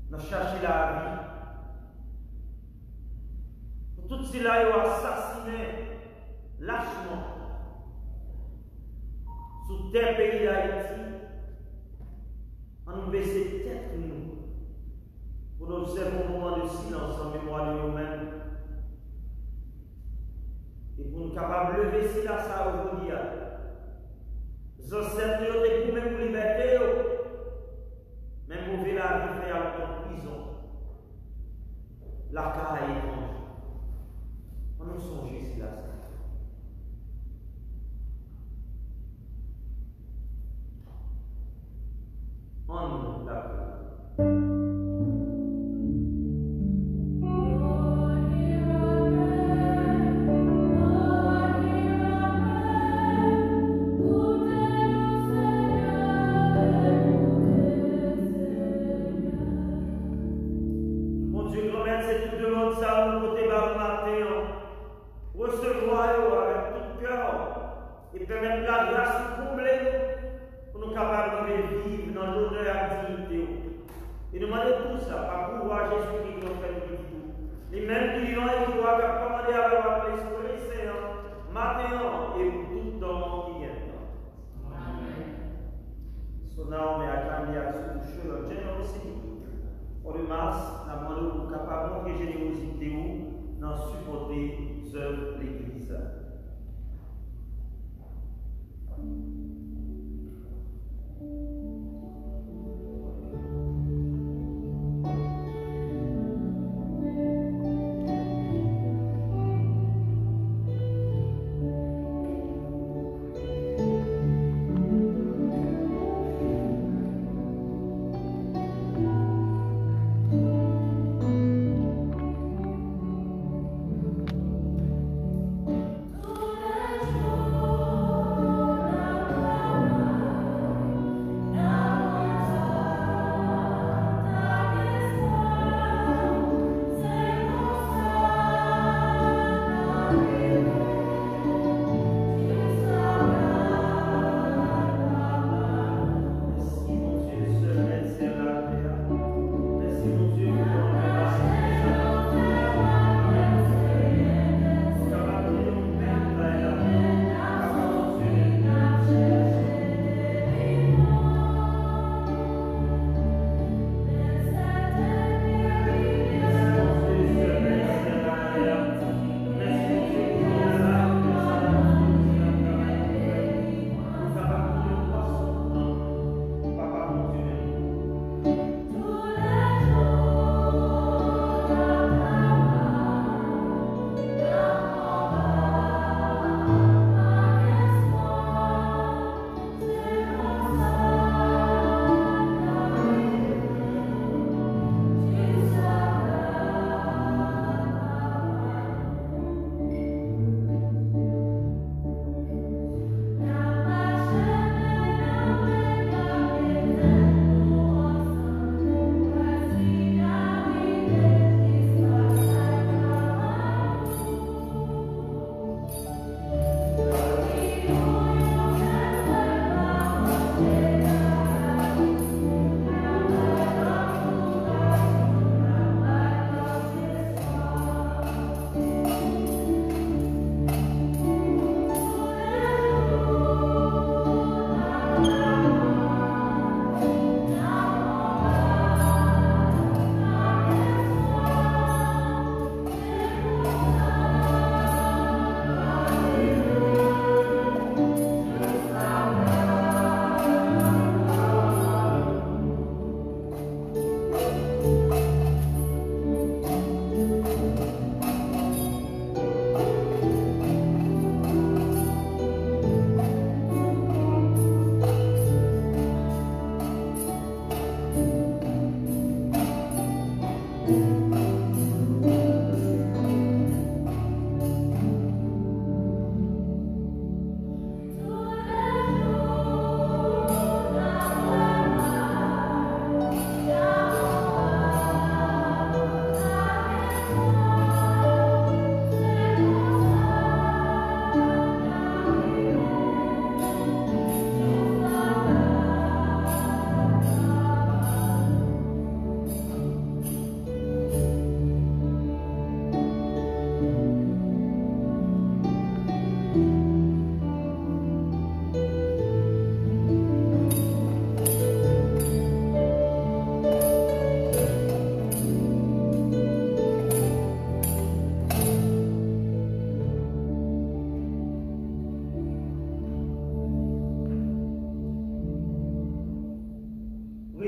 [SPEAKER 2] dans chercher la vie. Pour tout cela, ils ont assassiné lâchement sous terre pays d'Haïti. On nous baisser tête nous pour nous observer un moment de silence en mémoire de nous-mêmes et pour nous capables de lever cela ça aujourd'hui. Les ancêtres ont été pour même pour liberté, même pour la vie faire en prison. La caille est étrange. On nous songe ici là. On la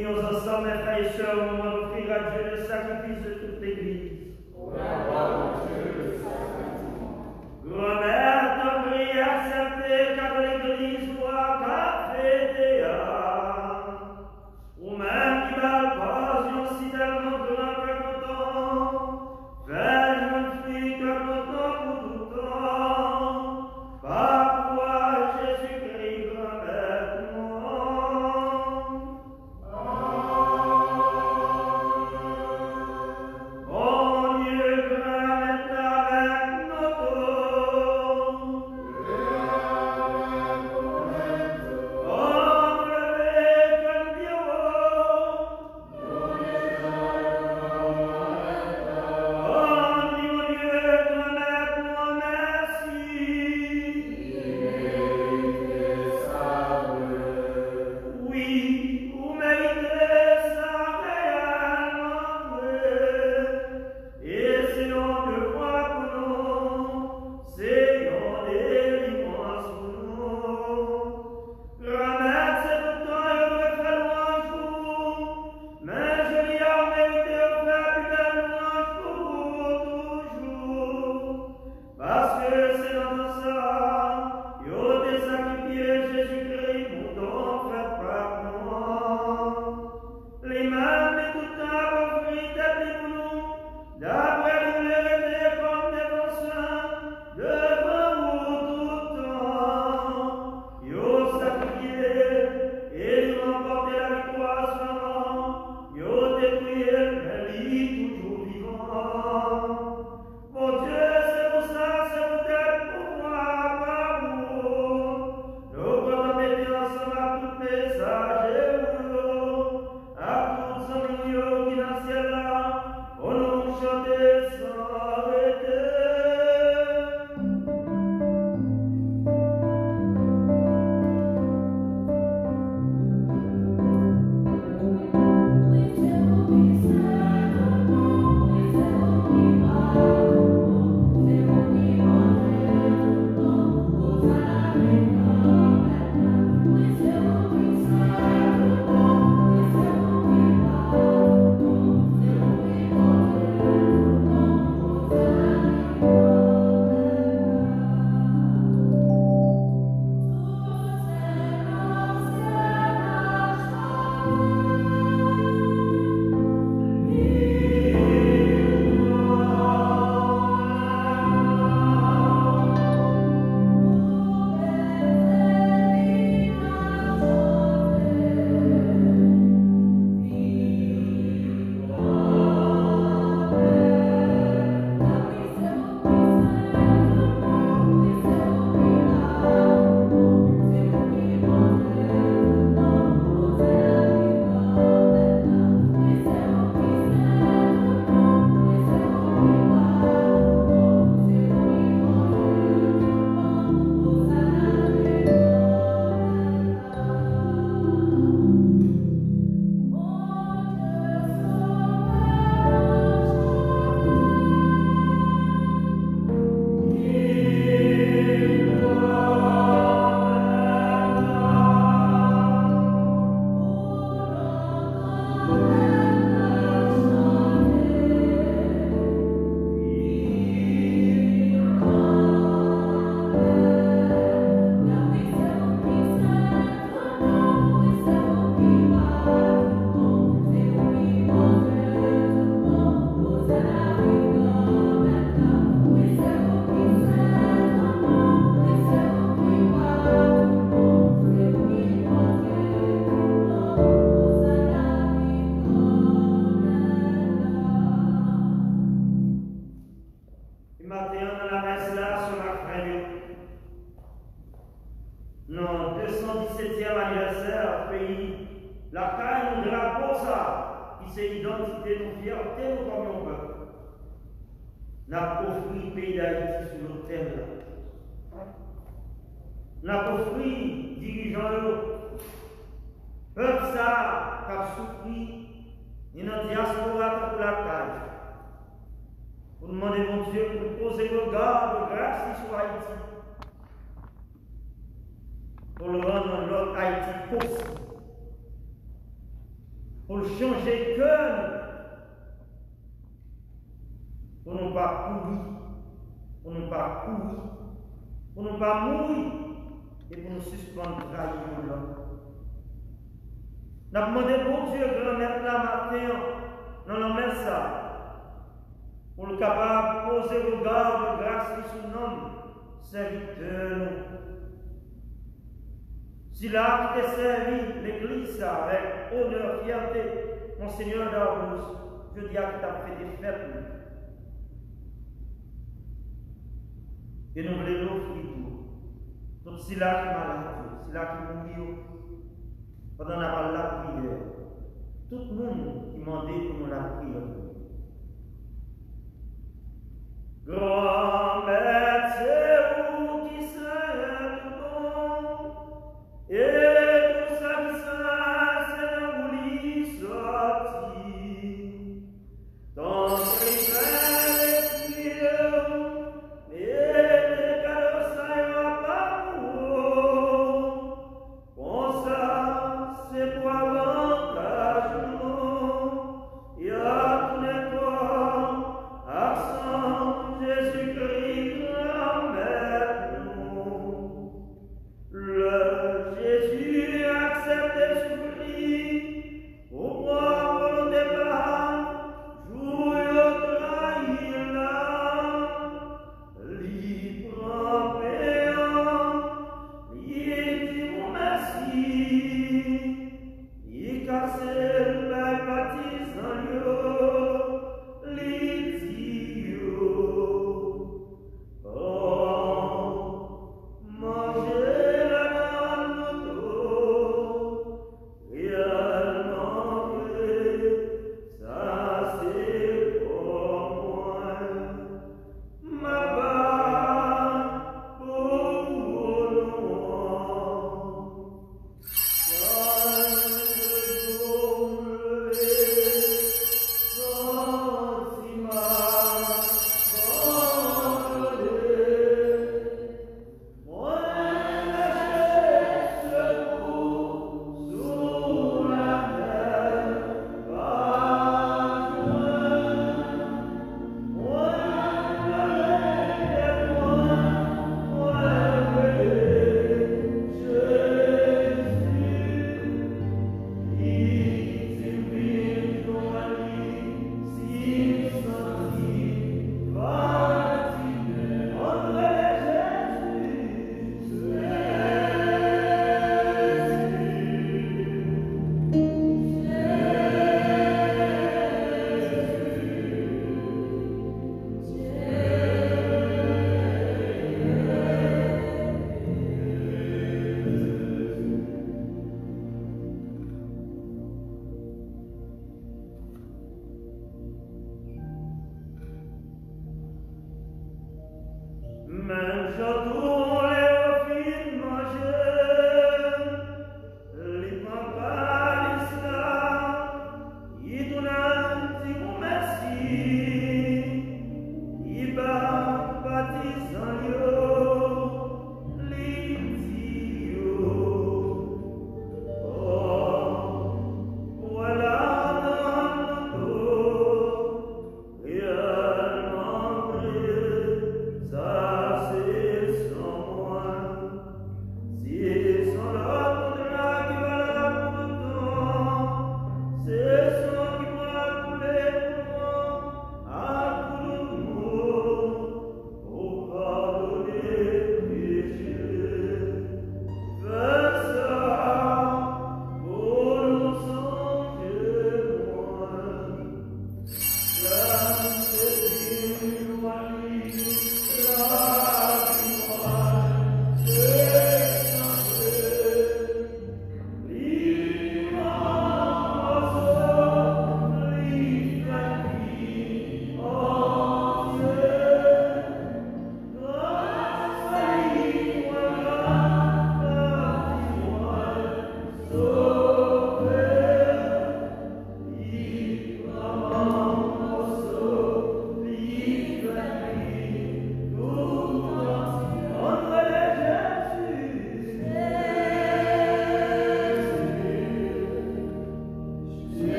[SPEAKER 2] prions ensemble, mes frères et sœurs, au moment d'offrir à Dieu le sacrifice de toute l'Église. Grand-mère, ton prière acceptée, car l'Église soit café ou même qui va cause si tellement grand que content, faire une fille que content pour tout temps, par quoi Jésus-Christ grand-mère Bon Dieu, grand-mère avec nos Oui, vous méritez ça réellement vrai. Et c'est non de foi pour nous, c'est non délivrance pour nous. Grand-mère, c'est tout le temps et vous faire louange pour vous. Mais je l'y ai mérité de faire plus belle louange pour vous toujours. Parce que c'est dans ça, yo t'ai sacrifié Jésus-Christ, mon don fait pas pour moi. Les mêmes et tout temps offrit des plis pour nous, d'après nous les rêver comme des penseurs, devant vous tout temps. Yo sacrifié et nous remporté la victoire seulement, yo détruit mais lui toujours vivant. Mon Dieu, c'est pour ça, c'est peut-être pour moi, pas vous. Nous pouvons mettre ensemble à tous les messages et vous, à tous les amis qui dans le ciel là, pour nous chanter sans arrêter. Maintenant, dans la messe là, sur la frère, non, 217e anniversaire, pays, la caille, nous drapeau ça, qui c'est l'identité, nos fierté, nous comme on peut. N'a pas offert le pays d'Haïti sur l'autel. N'a pas offert dirigeants, peuple ça, qui a souffert, il y a une diaspora pour la caille. Pour demander mon Dieu pour poser le regard de grâce sur Haïti. Pour le rendre l'autre Haïti possible. pour changer cœur, pour ne pas courir, pour ne pas courir, pour ne pas mourir et pour nous suspendre trahir l'homme. Nous avons demandé pour Dieu, grand-mère, la matin, dans la ça, pour le capable de poser le regard de grâce sur nous, serviteur. Si là qui t'a servi l'église avec honneur, fierté, Monseigneur Darbous, je dis à qui t'a fait des fêtes. Et nous voulons l'offrir tout. Tout cela qui m'a malade, cela qui mourit, pendant la prière, tout le monde qui m'a dit pour nous la prière. Grand-mère, c'est vous qui serez bon, et tout ça qui sera, c'est vous qui sorti. Dans les Jésus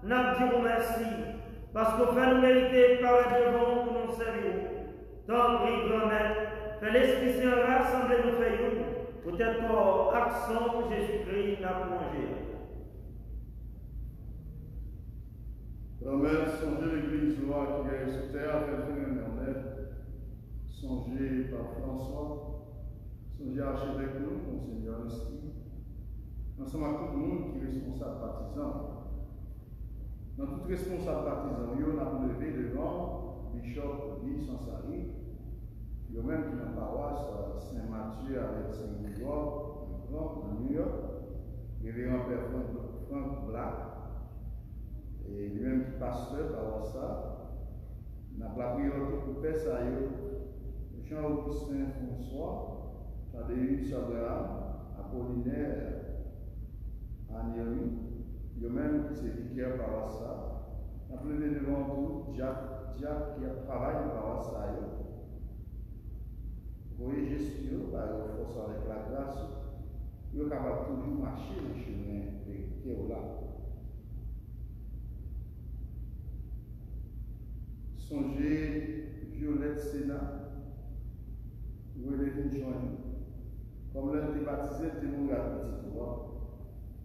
[SPEAKER 2] nous disons merci, parce qu'on fait nous mériter par devant pour nous servir. Tant pis, grand-mère, que l'Esprit Saint rassemble nous fait peut-être pour accent Jésus-Christ n'a plongé.
[SPEAKER 4] Grand-mère, songez l'église loi qui est sur terre, quelqu'un éternel. Songez par François, songez archevêque nous, Monseigneur Esti, ensemble à tout le monde qui est responsable partisan. Dans toute responsable partisan, on a levé devant Bishop Guy Sansari, il y a même qui dans la paroisse Saint-Mathieu avec Saint-Grégoire, en New York, révérend Père Frank Black, et lui-même qui pasteur paroisse ça, n'a pas pris pour Père Sayo, Jean-Augustin François, Tadéus Abraham, Apollinaire, Aniemi, il y a même qui s'est vicaire par ça. Appelez devant tout, Jacques qui a travaillé par ça. Vous voyez, gestion, force avec la grâce, il est capable de toujours marcher le chemin qui est là. Songez, Violette Sénat. Vous allez venir joindre. Comme l'un des baptisés, t'es mon gars petit droit.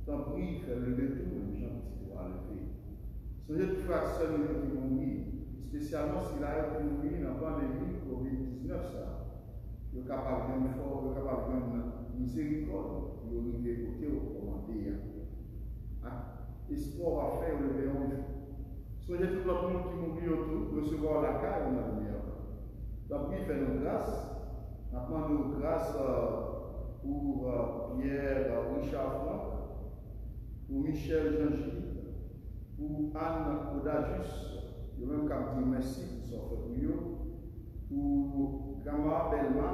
[SPEAKER 4] Tant pis, faire le retour, les gens petit droit lever. Songez tout frère seul qui mourir, spécialement s'il a été mourir dans la pandémie COVID-19, ça. Il est capable de fort, il est capable de miséricorde, il est arrivé côté au commandé. Espoir va faire lever un jour. Songez tout le monde qui mourit autour, recevoir la caille, on a le meilleur. Tant pis, faire nos grâces. Maintenant, nous grâce pour Pierre Richard Franck, pour Michel Jean-Gilles, pour Anne Odajus, il y a même qu'à dire merci pour son fait pour Gama Belma,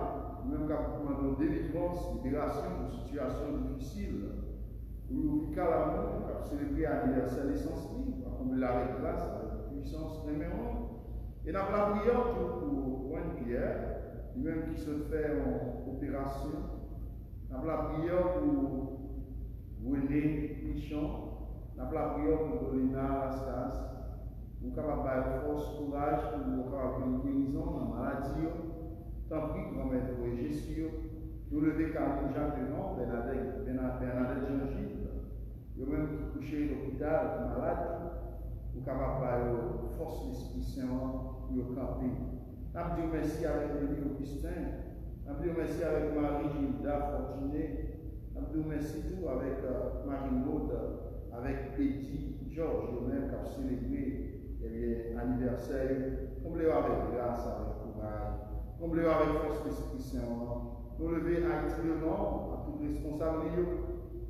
[SPEAKER 4] même qu'à demander délivrance, libération de situations difficiles, pour Vika Lamour, qui a célébré l'anniversaire essentiel, comme la grâce avec puissance numéro 1. Et dans la prière pour Point Pierre, lui-même qui se fait en opération, dans la prière pour René Pichon, dans la prière pour Dolina Astas, pour capable de force, courage, pour capable de guérison dans la maladie, tant pis, grand-mère de Jésus, nous lever Camille Jacques Denon, Bernadette Jean-Gilles, lui-même qui couché à l'hôpital, malade, pour capable de force l'Esprit Saint pour camper. Nous disons merci avec Denis Augustin, nous disons merci avec Marie-Gilda Fortuné, nous disons merci tout avec Marie-Maud, avec Betty Georges, nous-mêmes qui avons célébré l'anniversaire. Comblez avec grâce, avec courage, comblez avec force l'Esprit Saint. Nous lever Haïti devant, à tout responsable,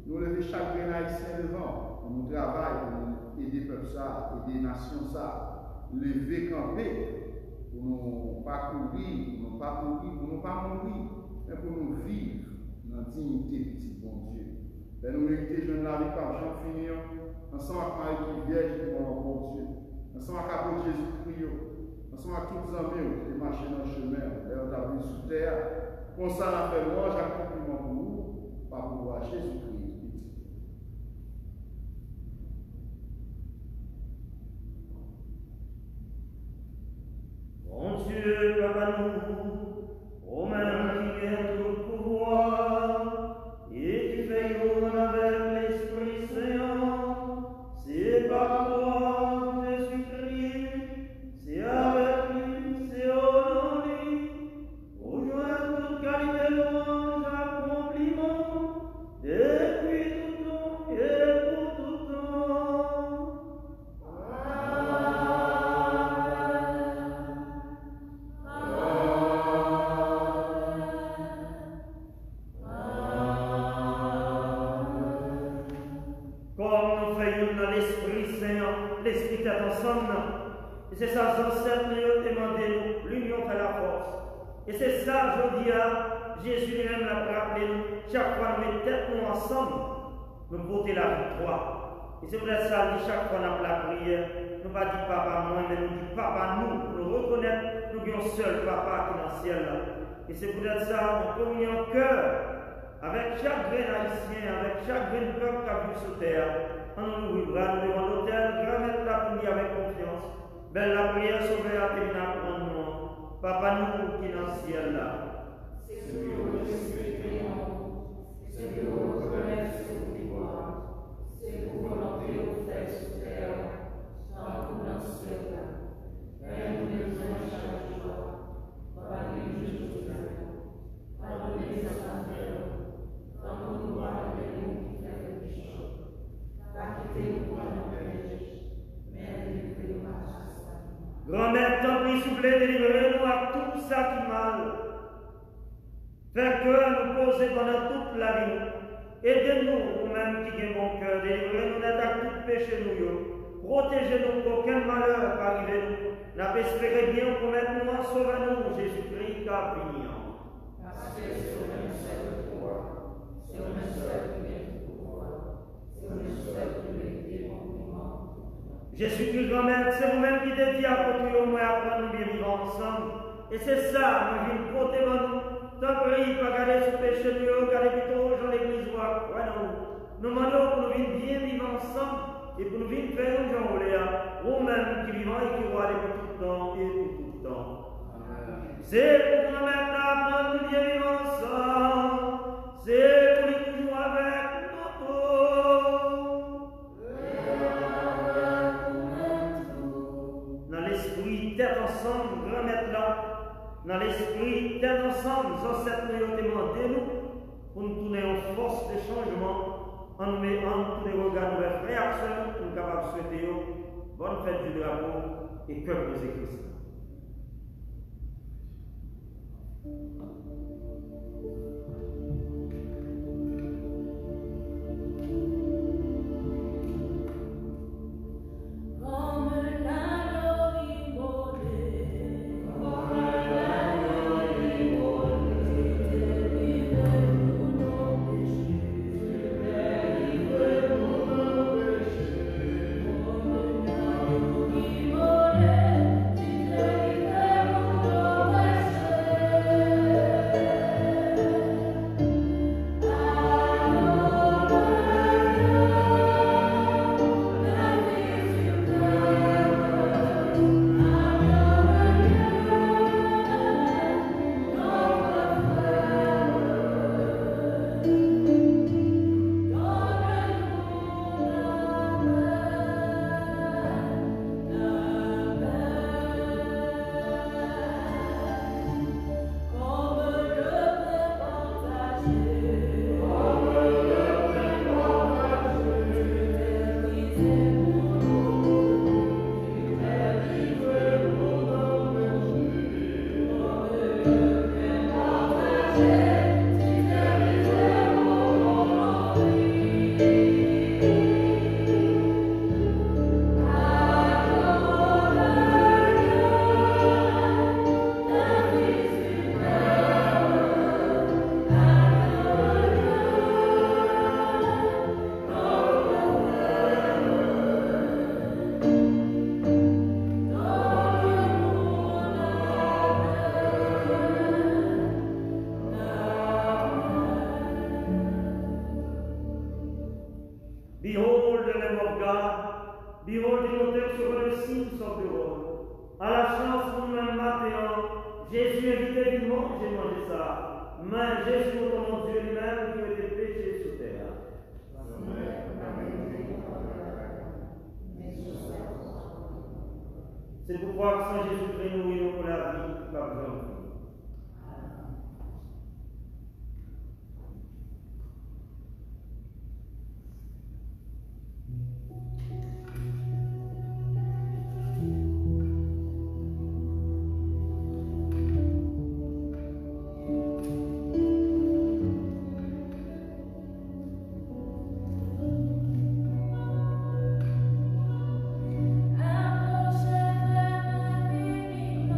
[SPEAKER 4] nous lever chaque haïtien devant, pour nous travailler, pour nous aider le peuple, aider les nations, lever, camper. Pour nous pas courir, pour nous pas mourir, mais pour nous vivre dans la dignité, petit bon Dieu. Nous méritons, je ne la vie pas, j'en finis, ensemble avec Marie Vierge, mon bon Dieu, ensemble avec Jésus-Christ, ensemble avec tous les amis qui marchent dans le chemin, d'ailleurs, ta vie sous terre, pour ça, la fait moi, j'accomplis pour vous, par pouvoir Jésus-Christ.
[SPEAKER 2] Mon Dieu, papa nous, au même qui est tout pouvoir, et tu fais une avec l'Esprit Saint, c'est par toi, Jésus-Christ, c'est avec lui, c'est au nom de lui, pour joindre toute qualité, louange, accomplissement, depuis tout temps et pour tout temps. L'Esprit est ensemble. Et c'est ça, ancêtres nous demandé l'union fait la force. Et c'est ça, je dis à Jésus lui-même l'a rappelé, chaque fois nous mettons tête nous ensemble, nous porter la victoire. Et c'est pour ça que chaque fois nous la prière, nous ne pas dire papa moi, mais nous disons papa nous, nous reconnaître nous avons un seul papa qui est dans le ciel. Et c'est pour ça nous communions en cœur avec chaque grain haïtien, avec chaque grain de peuple qui a vu sur terre. On nous ouvre devant l'autel, Belle la prière sauvée à tes nous. Papa nous qui dans le ciel là.
[SPEAKER 1] C'est que nous respectons, c'est que nous reconnaissons ce pouvoir, c'est que volonté au fait sur terre, tant que dans le ciel là. Père, nous besoin chaque jour, pardonnez-nous tous pardonnez les affaires, tant que nous pardonnons qui fait le péché. Pas quitter nous pour nos péchés, mais délivrez-nous à chaque.
[SPEAKER 2] Grand-mère, t'en prie, soufflez, délivrez-nous à tout ça qui mal. Fais que nous poser pendant toute la vie. Aidez-nous, nous-mêmes qui avons bon cœur, délivrez-nous d'attaque tout péché nous. Protégez-nous qu'aucun malheur arrive nous. N'a espéré bien pour maintenant sauver-nous, Jésus-Christ, car prions.
[SPEAKER 1] Parce que c'est le seul pouvoir, c'est le seul qui vient du pouvoir, c'est le seul qui vient du pouvoir.
[SPEAKER 2] Jésus-Christ, grand-mère, c'est vous-même qui dédiez à côté au moins apprendre nous bien vivre ensemble. Et c'est ça, nous venons protéger nous. Tant que il pas garder ce péché, nous garder plutôt dans l'église. Ouais, nous demandons pour nous venir bien vivre ensemble et pour nous venir faire un jour vous-même qui vivant et qui roi depuis tout le temps et pour tout le temps. C'est pour nous maintenant apprendre nous bien vivre ensemble. C'est pour nous toujours avec nous. Dans l'esprit, tête ensemble, grand-mère là. Dans l'esprit, tête ensemble, sans cette demandé nous pour nous tourner en force de changement, en nous mettant tous les regards vers réaction pour nous capables de souhaiter bonne fête du drapeau et cœur de Christ. Behold the Lamb of God, behold the protection sur le signe sans bureau. À la chance nous-mêmes matin, Jésus invitait du monde, j'ai mangé ça. Mais Jésus, mon Dieu lui-même, qui a été péché sur terre. C'est pourquoi que Saint Jésus-Christ nous vivons pour la vie, pas besoin de vie.
[SPEAKER 5] Approche vers la vie,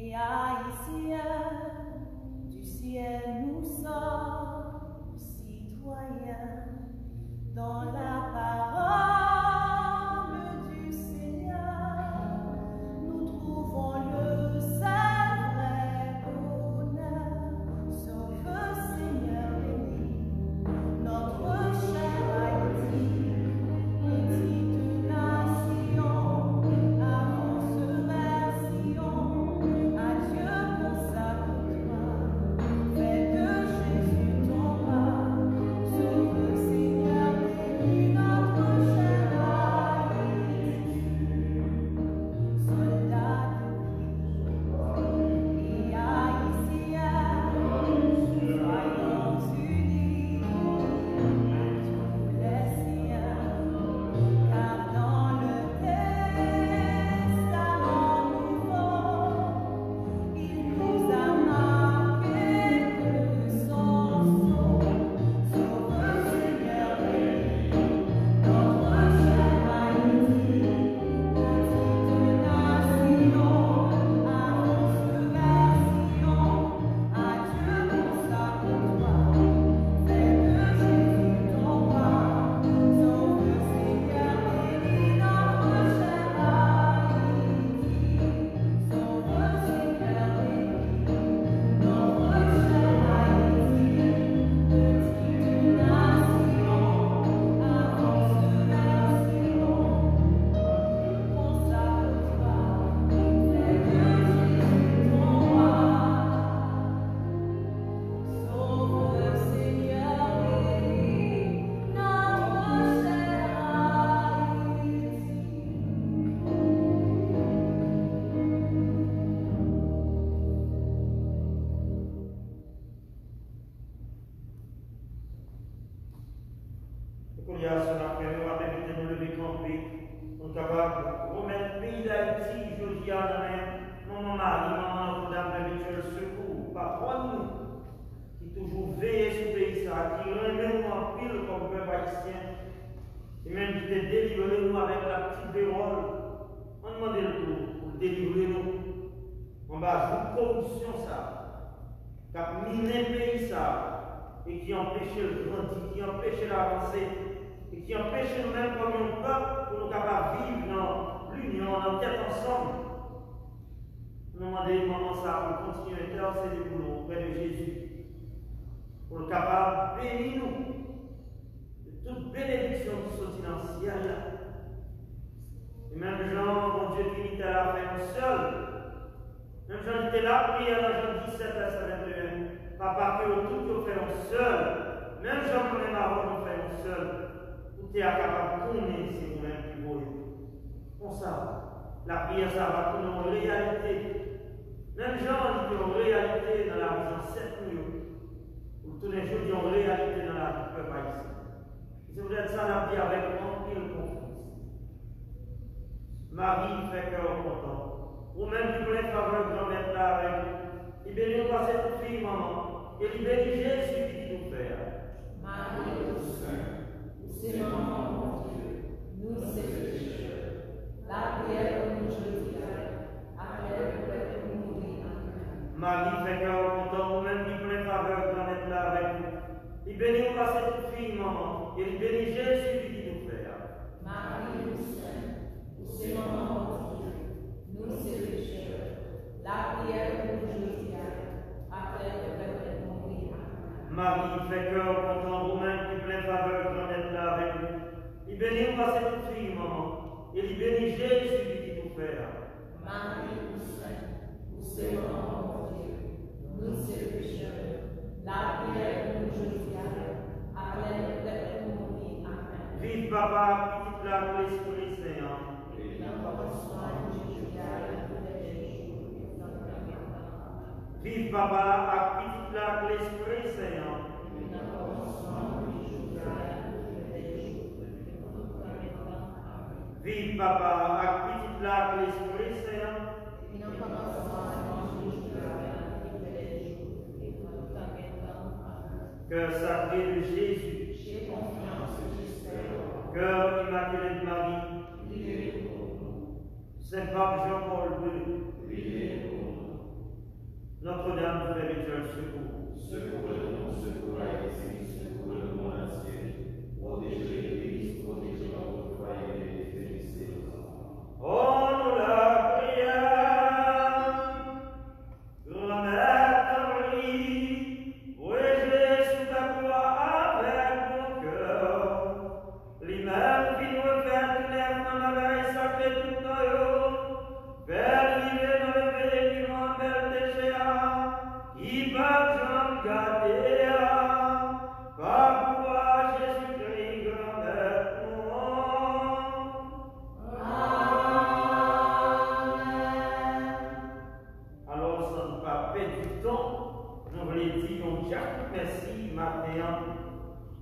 [SPEAKER 5] et haïtiens du ciel, nous sommes citoyens dans la parole du Seigneur. Nous trouvons le seul vrai bonheur. Sauve Seigneur béni notre cher Haïti, petite nation, avance vers Sion. Adieu consacre-toi, fais de Jésus ton roi. Sauve Seigneur béni notre cher Haïti, soldats de Christ et haïtiens, soyons unis à tous les siens, car dans le Testament nouveau, il nous a marqué de son sceau. Sauve Seigneur béni notre cher Haïti, petite nation, avance vers Sion. Adieu consacre-toi, fais de Jésus ton roi. Sauve Seigneur béni notre cher Haïti, sauve Seigneur béni notre cher Haïti, petite nation, avance vers Sion. Consacre-toi, fais de Jésus ton roi. Sauve Seigneur béni notre cher
[SPEAKER 2] Il y a ce matin, nous va permettre de nous lever camper, nous sommes capables de remettre le pays d'Haïti, je dis à la main, maman Marie, maman Notre-Dame perpétuel secours, patronne nous, qui toujours veille sur le pays, ça, qui remet nous en pile comme peuple haïtien, et même qui te délivre nous avec la petite vérole. On demande le tout pour délivrer nous. On va jouer corruption, ça, qui a miné le pays, ça, et qui empêche le grandir, qui empêche l'avancer, et qui empêche nous-mêmes comme un peuple pour nous capables de vivre dans l'union, dans tête ensemble. Nous demandons comment ça pour continuer à intercéder pour nous auprès de Jésus, pour nous capables de bénir nous de toute bénédiction qui sont dans le ciel. Et même Jean, mon Dieu, qui était là, fait seul. Même Jean était là, prière dans Jean 17, verset 21. Papa, que tout nous fait seul. Même Jean, même avant, nous faisons seul. Tout est capable de tourner, c'est nous-mêmes qui voulons. Comme ça, la prière, ça va tourner en réalité. Même Jean dit en réalité dans la vie en 7 millions. Ou tous les jours, dit en réalité dans la vie du peuple haïtien. C'est peut-être ça la vie avec remplir confiance. Marie fait cœur content. Ou même qui voulait faveur grand-mère là avec nous. Il bénit pas cette fille, maman. Et il bénit Jésus qui nous fait.
[SPEAKER 5] Marie, au sein, c'est maman, mon Dieu, nous c'est pécheurs. La prière que nous jeudi, après le peuple pour mourir.
[SPEAKER 2] Marie fait cœur content, ou même qui voulait faveur grand-mère là avec nous. Il bénit pas cette fille, maman. Et il bénit Jésus qui nous fait.
[SPEAKER 5] Marie, au sein, c'est maman, mon Dieu, nous c'est pécheurs. La prière que nous jeudi, après le peuple pour mourir.
[SPEAKER 2] Marie fait cœur content, vous-même qui plein faveur grand-mère là avec nous. Il bénit pas cette fille, maman. Et il bénit Jésus qui nous fait.
[SPEAKER 5] Marie, au sein, c'est maman, mon Dieu, nous c'est pécheurs. La prière que nous jeudi, après le peuple pour mourir. Amen.
[SPEAKER 2] Vive papa, petite là, l'Esprit Saint. Vive papa, à petite là, l'Esprit Saint. Vive papa, à petite là, l'Esprit Saint. Cœur sacré de Jésus. Cœur immaculé de Marie. Saint Pape Jean-Paul II. Jacques, merci, matin,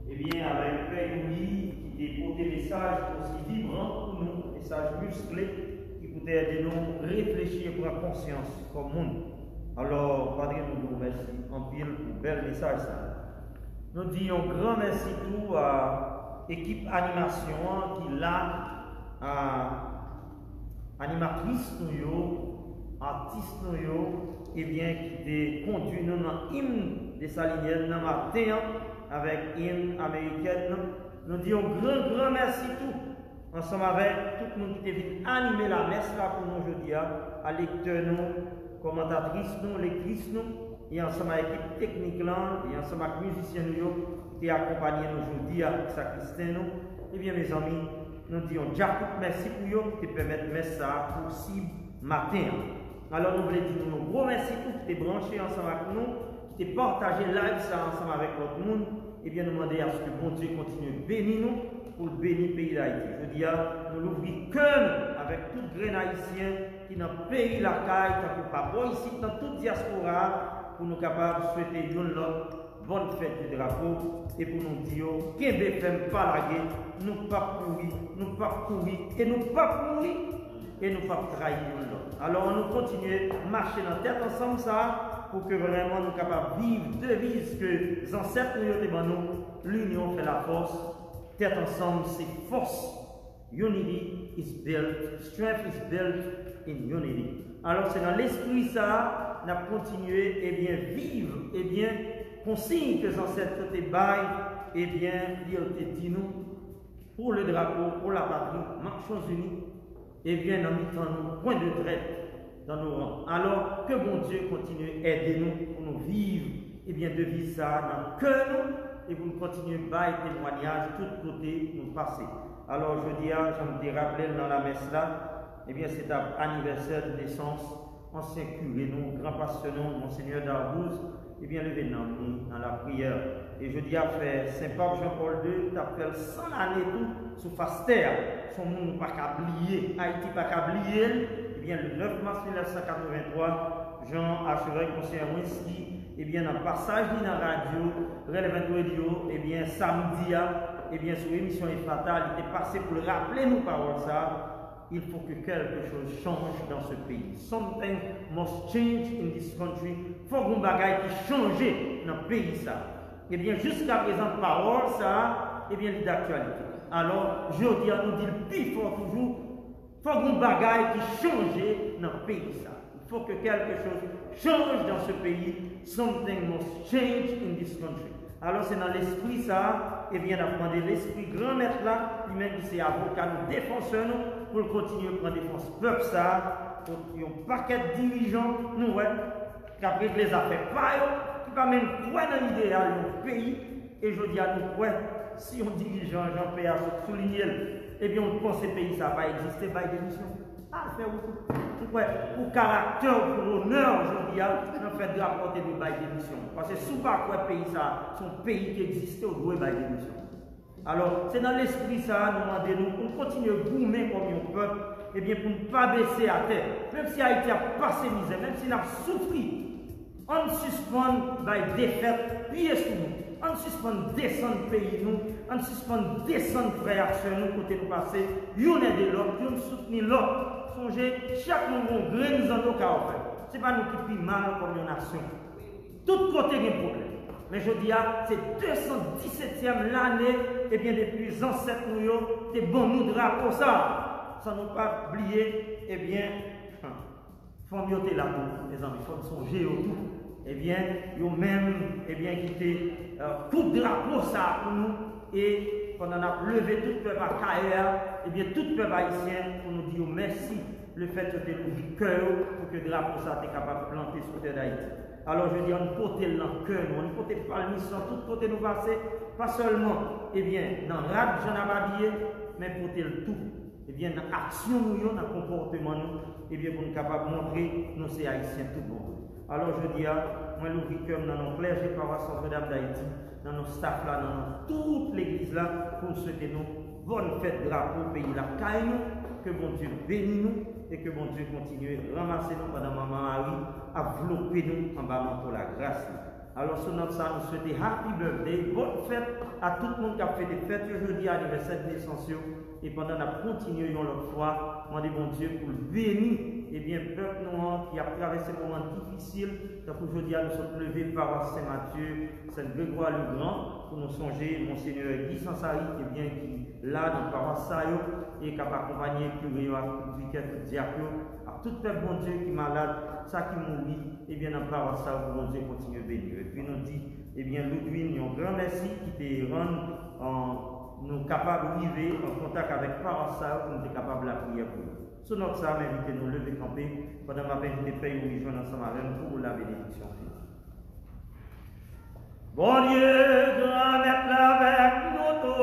[SPEAKER 2] eh bien, avec Père Louis, qui a porté des messages aussi vibrants pour nous, des messages musclés, qui peut aider nous à réfléchir et prendre conscience comme monde. Alors, Padre, nous vous remercions en pile pour bel message. Nous disons grand merci tout à l'équipe animation qui l'a, à animatrice nous, artiste nous, et bien qui a conduit nous dans l'hymne de Salinienne dans matin avec l'hymne américaine. Nous disons grand merci tout, ensemble avec tout le monde qui est venu animer la messe là pour nous aujourd'hui, à lecteurs nous, commentatrices nous, lectrices nous, et ensemble avec l'équipe technique là, et ensemble avec les musiciens nous, qui accompagnent nous aujourd'hui avec Sacristain nous. Eh bien mes amis, nous disons Jacques, merci pour vous qui permettent de mettre ça pour 6 matin. Alors nous voulons dire un gros merci pour qui t'es branché ensemble avec nous, qui t'es partagé live ça ensemble avec l'autre monde. Eh bien nous demander à ce que bon Dieu continue de bénir nous pour bénir le pays d'Haïti. Je dis à nous l'ouvrir cœur avec tout grain haïtien qui dans le pays la caille, qui n'a pas bon ici dans toute diaspora pour nous capables de souhaiter une bonne fête du drapeau et pour nous dire qu'un BFM pas laguer, nous pas courir, nous pas courir et nous pas courir et nous pas trahir l'autre. Alors nous continuons à marcher dans la tête ensemble ça pour que vraiment nous capables de vivre devise que les ancêtres nous ont demandé, l'union fait la force, tête ensemble c'est force. Unity is built, strength is built in unity. Alors c'est dans l'esprit ça, nous avons continué et bien vivre et bien consigne que les ancêtres te baillent, et bien, ils te disent nous, pour le drapeau, pour la patrie, marchons unis, et bien, dans nous, point de traite dans nos rangs. Alors, que bon Dieu continue à aider nous pour nous vivre, et bien, de vivre ça dans le cœur, et pour nous continuer à bailler témoignages, de tous côtés, nous passer. Alors, je dis, je me rappelé dans la messe là, et bien, c'est l'anniversaire de naissance, ancien curé, nous, grand pasteur, Monseigneur d'Arbouze, et bien levé dans la prière. Et je dis à faire Saint-Pape Jean-Paul II, tu appelles 100 années tout sous face terre. Son monde pas qu'à oublier, Haïti pas qu'à oublier. Et bien le 9 mars 1983, Jean Archevêque Conseiller Winski, et bien dans le passage dans la radio, Relevant Radio, et bien samedi, et bien sur l'émission Fatale, il était passé pour rappeler nos paroles ça. Il faut que quelque chose change dans ce pays. Something must change in this country. Il faut qu'on bagaille qui change dans le pays ça. Et bien jusqu'à présent, parole ça, et bien d'actualité. Alors, je dis à nous dire plus fort toujours, il faut qu'on bagaille qui change dans le pays ça. Il faut que quelque chose change dans ce pays. Something must change in this country. Alors c'est dans l'esprit ça, et bien d'apprendre l'esprit grand maître là, lui-même qui c'est avocat, nous défenseur nous, pour continuer à prendre défense peuple ça, pour qu'il y ait un paquet de dirigeants, nous ouais, qui après les affaires pas qui va même croire dans l'idéal du pays, et je dis à nous quoi, si on dirigeant Jean-Pierre a souligné, eh bien on pense que ce pays ça va exister par démission. Ah, faire pour caractère, pour honneur, je dis, on fait de rapporter des bails d'émission. Parce que sous pas quoi pays ça, son pays qui existait au doigt bail d'émission. Alors, c'est dans l'esprit ça, nous demandons pour continuer à goumer comme un peuple, et bien pour ne pas baisser à terre. Même si Haïti a passé misère, même s'il a souffert, on suspend la défaite, pied sous nous. On suspend descendre pays nous, on suspend descendre frères sur nous côté nous passer, y'en est de l'autre, y'en soutenir l'autre. Songez, chaque moment, grain dans nos cas, ce n'est pas nous qui pris mal comme une nation. Tout côté il y a un problème. Mais je dis, c'est 217e l'année, et bien depuis les ancêtres nous, c'est bon nous drapeau ça. Sans nous pas oublier, eh bien, il faut mieux là tout, les amis, il faut songer au tout. Eh bien, yo même, eh bien, qui était coup de drapeau ça pour nous, et quand on a levé tout le peuple à carrière, eh bien, tout le peuple haïtien, pour nous dire merci, le fait de nous cœur, pour que le drapeau ça soit capable de planter sur terre d'Haïti. Alors, je dis, on porte dans le cœur, on porte pas le mission, tout côté nous passer, pas seulement, eh bien, dans le rad, j'en ai habillé, mais porter le tout. Eh bien, dans l'action, dans le comportement, eh bien, pour nous capables de montrer, nous, c'est haïtiens tout le monde. Alors je dis, moi, l'ouvrier dans nos clergés paroisse Notre-Dame d'Haïti, dans nos staffs là, dans toute l'église là, pour souhaiter nous bonne fête drapeau pays la caille, que bon Dieu bénisse nous et que bon Dieu continue à ramasser nous pendant Maman Marie, à envelopper nous en bas pour la grâce. Alors, sur notre ça, nous souhaitons happy birthday, bonne fête à tout le monde qui a fait des fêtes aujourd'hui, anniversaire de naissance. Et pendant qu'on a continué l'autre fois, demandez bon Dieu pour le bénir. Eh bien, peuple noir qui a traversé un moment difficile, donc aujourd'hui, nous sommes levés par Saint-Matthieu, Saint-Grégoire le Grand, pour nous songer, Monseigneur Guy Sansari, qui est bien qui là dans le paroisse et qui a accompagné le curé, le vicaire, le diacre, à tout peuple bon Dieu qui est malade, ça qui mourit, et bien dans le paroisse bon Dieu continue à bénir. Et puis nous dit, eh bien, Ludwig, un grand merci qui te rend nous capables d'arriver en contact avec paroisse pour nous être capables de la prière pour nous. Sur notre ça, invitez nous lever camper pendant ma invité paye ou rejoindre ensemble avec nous pour la bénédiction finale. Bon Dieu, grand être avec nous tous.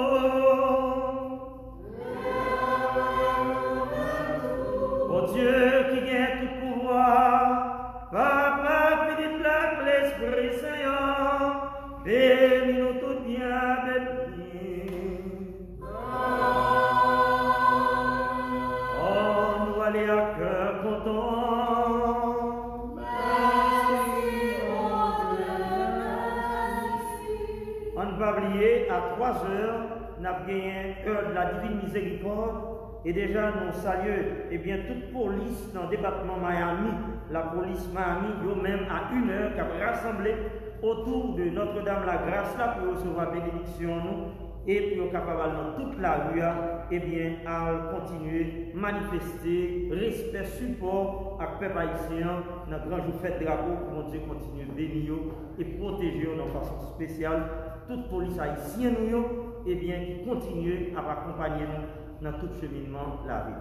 [SPEAKER 2] Bon Dieu qui gagne tout pouvoir, Papa, Philippe, l'Esprit Saint, bénis-nous tout bien, bénis. Allez à cœur content. On ne va oublier, à 3 heures, nous avons gagné heure de la divine miséricorde. Et déjà, nous saluons bien, toute police dans le département Miami, la police Miami, eux-mêmes à 1 heure, qui a rassemblé autour de Notre-Dame la Grâce là pour recevoir bénédiction nous. Et pour capable dans toute la rue, eh bien, à continuer à manifester respect, support à peuple haïtien dans le grand jour fête drapeau pour mon Dieu continue de bénir et protéger de façon spéciale toute police haïtienne, eh bien, qui continue à accompagner nous dans tout cheminement de la vie.